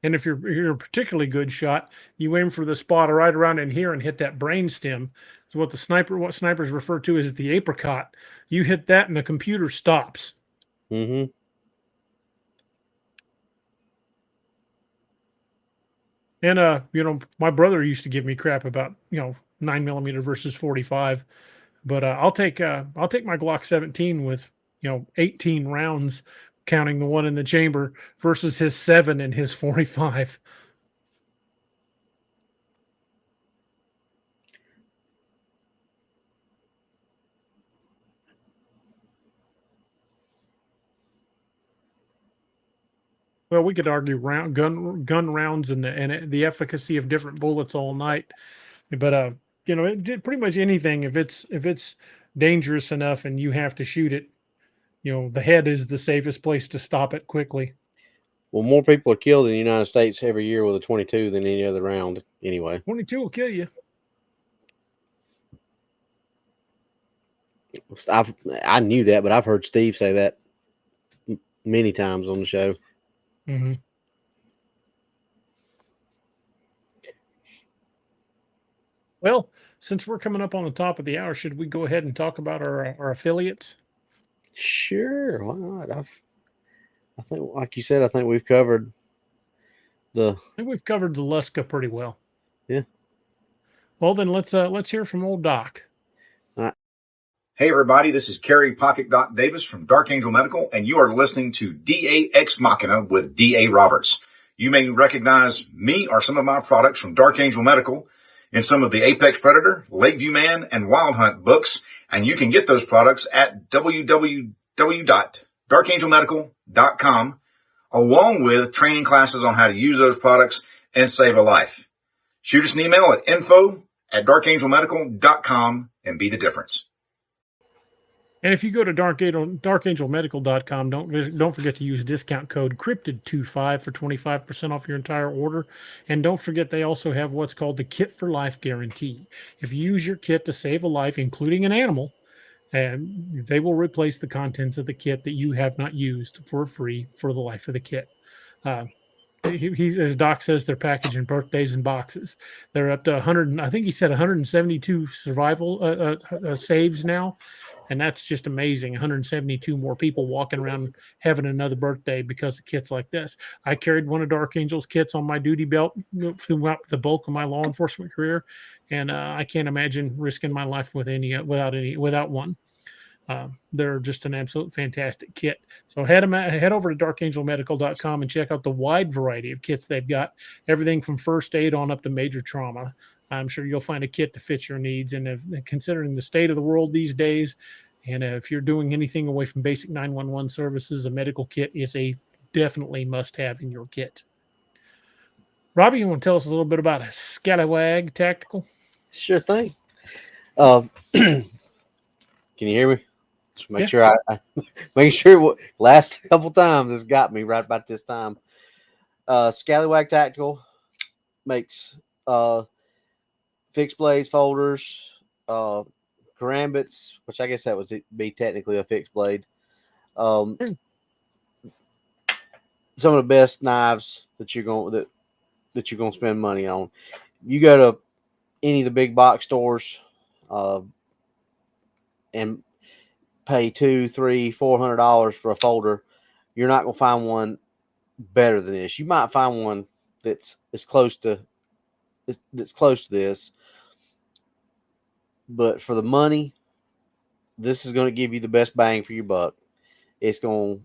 And if you're a particularly good shot, you aim for the spot right around in here and hit that brain stem. So what snipers refer to as the apricot. You hit that and the computer stops. Mm-hmm. And you know, my brother used to give me crap about, you know, 9mm versus 45, but I'll take my Glock 17 with, you know, 18 rounds, counting the one in the chamber, versus his 7 and his 45. Well, we could argue gun rounds and the efficacy of different bullets all night, but you know, pretty much anything, if it's dangerous enough and you have to shoot it, you know, the head is the safest place to stop it quickly. Well, more people are killed in the United States every year with a 22 than any other round. Anyway, 22 will kill you. I knew that, but I've heard Steve say that many times on the show. Mm-hmm. Well, since we're coming up on the top of the hour, should we go ahead and talk about our affiliates? Sure, why not? I think, like you said, I think we've covered I think we've covered the Lusca pretty well. Yeah. Well, then let's hear from old Doc. Hey everybody, this is Kerry Pocket Doc Davis from Dark Angel Medical, and you are listening to DA Ex Machina with DA Roberts. You may recognize me or some of my products from Dark Angel Medical in some of the Apex Predator, Lakeview Man, and Wild Hunt books, and you can get those products at www.darkangelmedical.com, along with training classes on how to use those products and save a life. Shoot us an email at info@darkangelmedical.com and be the difference. And if you go to darkangelmedical.com, don't forget to use discount code cryptid25 for 25% off your entire order. And don't forget, they also have what's called the Kit for Life guarantee. If you use your kit to save a life, including an animal, and they will replace the contents of the kit that you have not used for free for the life of the kit. He, as Doc says, they're packaging birthdays in boxes. They're up to 100. I think he said 172 survival saves now. And that's just amazing. 172 more people walking around having another birthday because of kits like this. I carried one of Dark Angel's kits on my duty belt throughout the bulk of my law enforcement career, and I can't imagine risking my life without one. They're just an absolute fantastic kit. So head over to darkangelmedical.com and check out the wide variety of kits they've got. Everything from first aid on up to major trauma. I'm sure you'll find a kit to fit your needs. And considering the state of the world these days, and if you're doing anything away from basic 911 services, a medical kit is a definitely must-have in your kit. Robbie, you want to tell us a little bit about a Scallywag Tactical? Sure thing. Can you hear me? Just make sure I make sure last couple times it's got me right about this time. Scallywag Tactical makes fixed blades, folders, karambits, which I guess that would be technically a fixed blade. Some of the best knives that you're going to spend money on. You go to any of the big box stores and pay $200, $300, $400 for a folder, you're not going to find one better than this. You might find one that's as close to that's close to this. But for the money, this is going to give you the best bang for your buck. It's going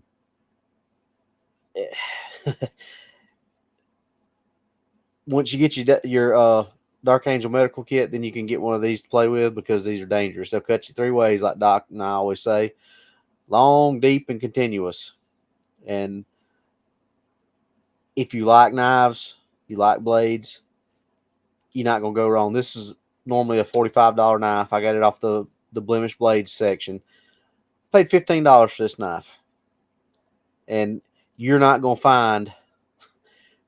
once you get your Dark Angel medical kit, then you can get one of these to play with, because these are dangerous. They'll cut you 3 ways, like Doc and I always say: long, deep, and continuous. And if you like knives, you like blades, you're not going to go wrong. This is normally a $45 knife. I got it off the blemish blades section. Paid $15 for this knife. And you're not going to find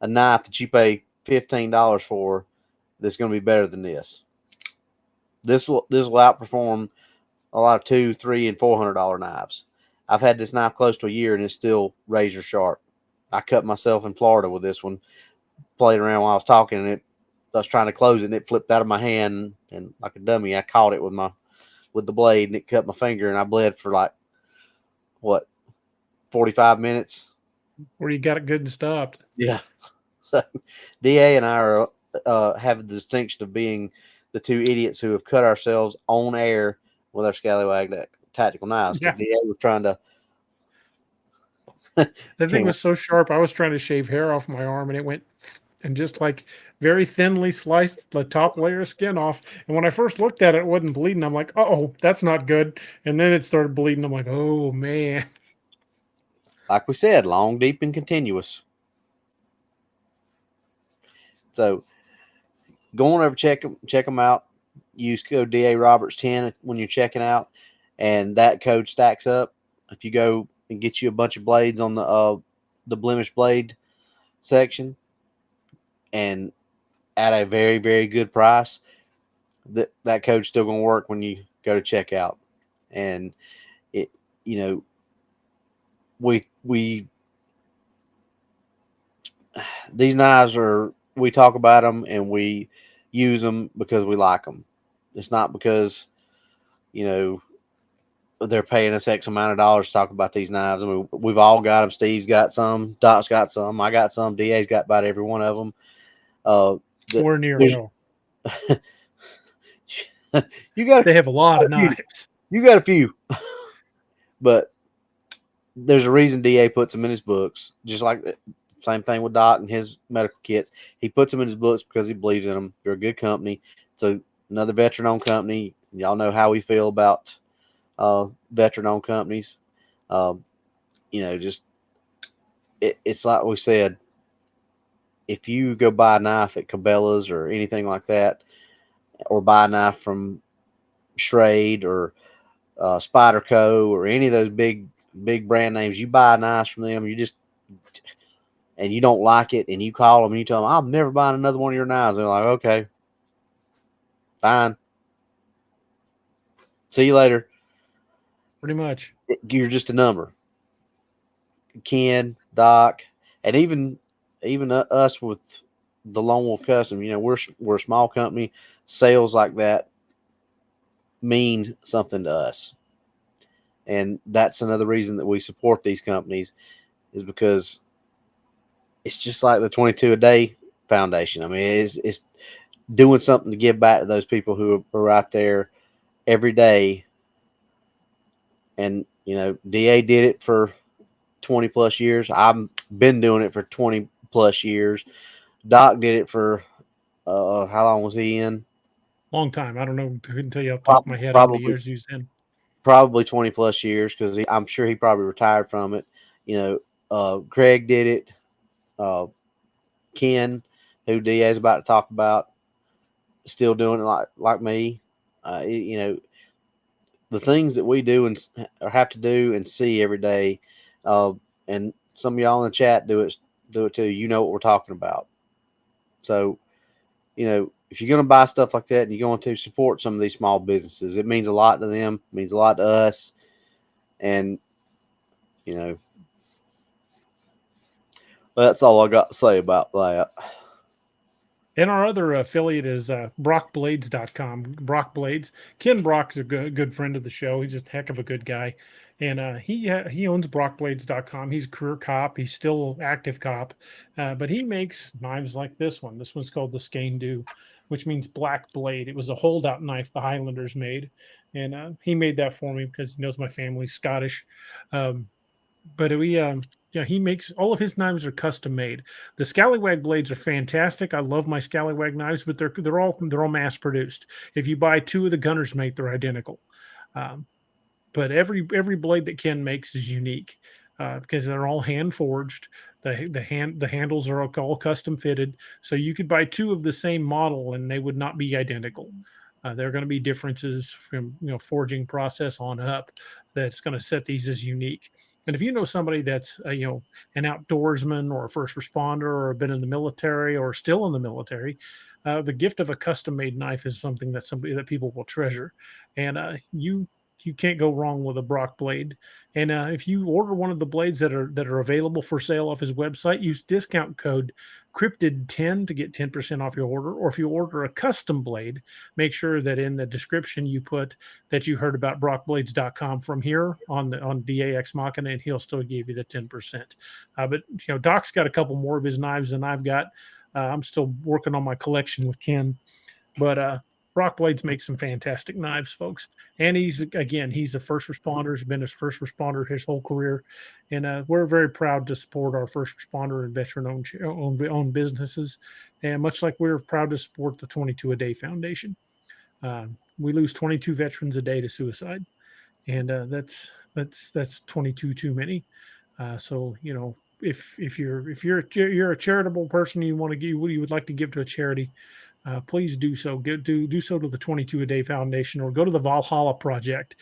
a knife that you pay $15 for that's going to be better than this. This will outperform a lot of $200, $300, and $400 knives. I've had this knife close to a year and it's still razor sharp. I cut myself in Florida with this one, played around while I was talking, and I was trying to close it and it flipped out of my hand, and like a dummy, I caught it with the blade, and it cut my finger, and I bled for like 45 minutes. Where you got it good and stopped. Yeah. So DA and I have the distinction of being the 2 idiots who have cut ourselves on air with our scallywag tactical knives. Yeah. DA was trying to. The thing was so sharp. I was trying to shave hair off my arm, and it went and just like very thinly sliced the top layer of skin off. And when I first looked at it, it wasn't bleeding. I'm like, oh, that's not good. And then it started bleeding. I'm like, oh man. Like we said, long, deep, and continuous. So go on over, check them out. Use code DA Roberts 10 when you're checking out, and that code stacks up. If you go and get you a bunch of blades on the blemish blade section, and at a very, very good price, that code's still going to work when you go to checkout. And it, we these knives we talk about them and we use them because we like them. It's not because they're paying us X amount of dollars to talk about these knives. I mean, we've all got them. Steve's got some, Doc's got some, I got some, DA's got about every one of them. Or near no. They have a lot of knives. You got a few. But there's a reason DA puts them in his books. Just like same thing with Doc and his medical kits. He puts them in his books because he believes in them. They're a good company. It's another veteran-owned company. Y'all know how we feel about veteran-owned companies. It's like we said, if you go buy a knife at Cabela's or anything like that, or buy a knife from Schrade or Spyderco or any of those big brand names, you buy knives from them, and you don't like it, and you call them and you tell them, I'm never buying another one of your knives. They're like, okay, fine. See you later. Pretty much. You're just a number. Ken, Doc, and even us with the Lone Wolf Custom, we're a small company. Sales like that mean something to us. And that's another reason that we support these companies, is because it's just like the 22 a day foundation. I mean, it's doing something to give back to those people who are out there every day. And, DA did it for 20 plus years. I've been doing it for 20 plus years. Doc did it for, how long was he in? Long time. I don't know. I couldn't tell you off the top of my head how many years he's in. Probably 20 plus years, because I'm sure he probably retired from it. Craig did it. Ken, who DA is about to talk about, still doing it like me. The things that we do and have to do and see every day, and some of y'all in the chat do it too. You know what we're talking about. So, if you're going to buy stuff like that and you're going to support some of these small businesses, it means a lot to them. It means a lot to us. And, that's all I got to say about that. And our other affiliate is brockblades.com. Brock Blades. Ken Brock's a good friend of the show. He's just a heck of a good guy. And he owns brockblades.com. He's a career cop. He's still active cop. But he makes knives like this one. This one's called the Skane, which means black blade. It was a holdout knife the Highlanders made. And he made that for me because he knows my family's Scottish. But he makes all of his knives are custom made. The scallywag blades are fantastic. I love my scallywag knives, but they're all mass produced. If you buy two of the Gunner's Mate, they're identical. But every blade that Ken makes is unique because they're all hand forged. The handles are all custom fitted, so you could buy two of the same model and they would not be identical. There are going to be differences from forging process on up that's going to set these as unique. And if you know somebody that's an outdoorsman or a first responder or been in the military or still in the military, the gift of a custom made knife is something that people will treasure. And you can't go wrong with a Brock blade. And if you order one of the blades that are available for sale off his website, use discount code cryptid10 to get 10% off your order. Or if you order a custom blade, make sure that in the description you put that you heard about brockblades.com from here on DAX Machina, and he'll still give you the 10%. But Doc's got a couple more of his knives than I've got. I'm still working on my collection with Ken, but Brock Blades makes some fantastic knives, folks. And he's a first responder. He's been a first responder his whole career. And we're very proud to support our first responder and veteran-owned businesses. And much like we're proud to support the 22 a Day Foundation. We lose 22 veterans a day to suicide. And that's 22 too many. So, if you're a charitable person, you would like to give to a charity, please do so. Do so to the 22 a Day Foundation or go to the Valhalla Project.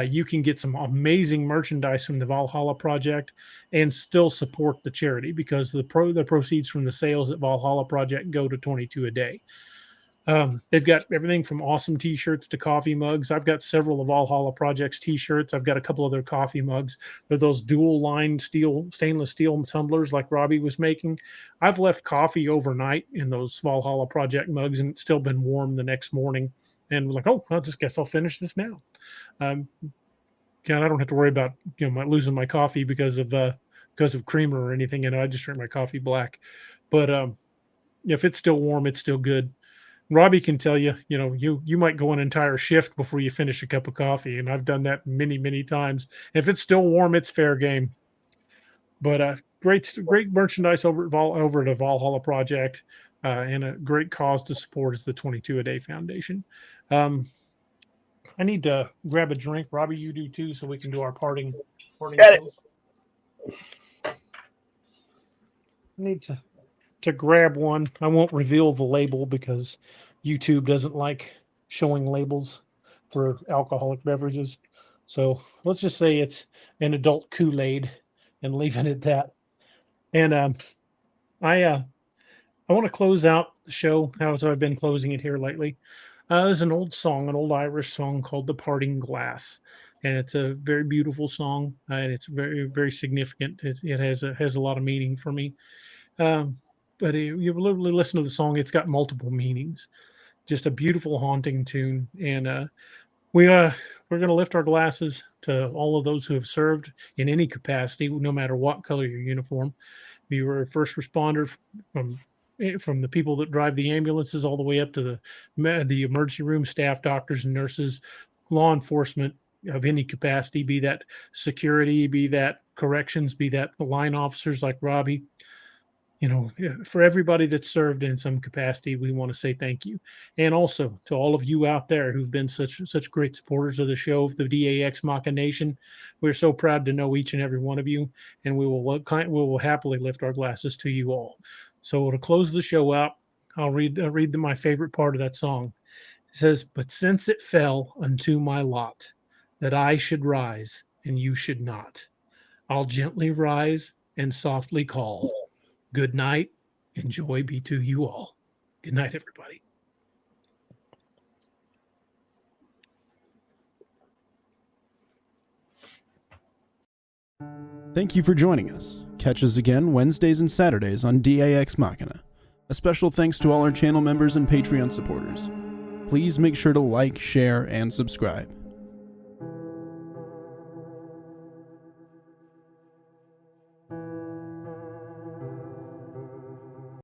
You can get some amazing merchandise from the Valhalla Project and still support the charity because the proceeds from the sales at Valhalla Project go to 22 a Day. They've got everything from awesome t-shirts to coffee mugs. I've got several of Valhalla Project's t-shirts. I've got a couple of their coffee mugs. They're those dual lined stainless steel tumblers like Robbie was making. I've left coffee overnight in those Valhalla Project mugs and it's still been warm the next morning. And was like, oh, I just guess I'll finish this now. I don't have to worry about losing my coffee because of creamer or anything. I just drink my coffee black. But if it's still warm, it's still good. Robbie can tell you, you might go an entire shift before you finish a cup of coffee, and I've done that many, many times. If it's still warm, it's fair game. But great merchandise over at the Valhalla Project, and a great cause to support is the 22 a Day Foundation. I need to grab a drink. Robbie, you do too, so we can do our parting. Close. I need to grab one. I won't reveal the label because YouTube doesn't like showing labels for alcoholic beverages. So let's just say it's an adult Kool-Aid and leave it at that. And I want to close out the show as I've been closing it here lately. There's an old Irish song called The Parting Glass. And it's a very beautiful song. And it's very, very significant. It has a lot of meaning for me. But you literally listen to the song, it's got multiple meanings. Just a beautiful, haunting tune. And we're going to lift our glasses to all of those who have served in any capacity, no matter what color your uniform. If you were a first responder from the people that drive the ambulances all the way up to the emergency room staff, doctors and nurses, law enforcement of any capacity, be that security, be that corrections, be that the line officers like Robbie. For everybody that's served in some capacity, we want to say thank you. And also to all of you out there who've been such great supporters of the show, the DAX Machina Nation. We're so proud to know each and every one of you, and we will happily lift our glasses to you all. So to close the show out, I'll read my favorite part of that song. It says, "But since it fell unto my lot that I should rise and you should not, I'll gently rise and softly call. Good night, and joy be to you all." Good night, everybody. Thank you for joining us. Catch us again Wednesdays and Saturdays on DAX Machina. A special thanks to all our channel members and Patreon supporters. Please make sure to like, share, and subscribe.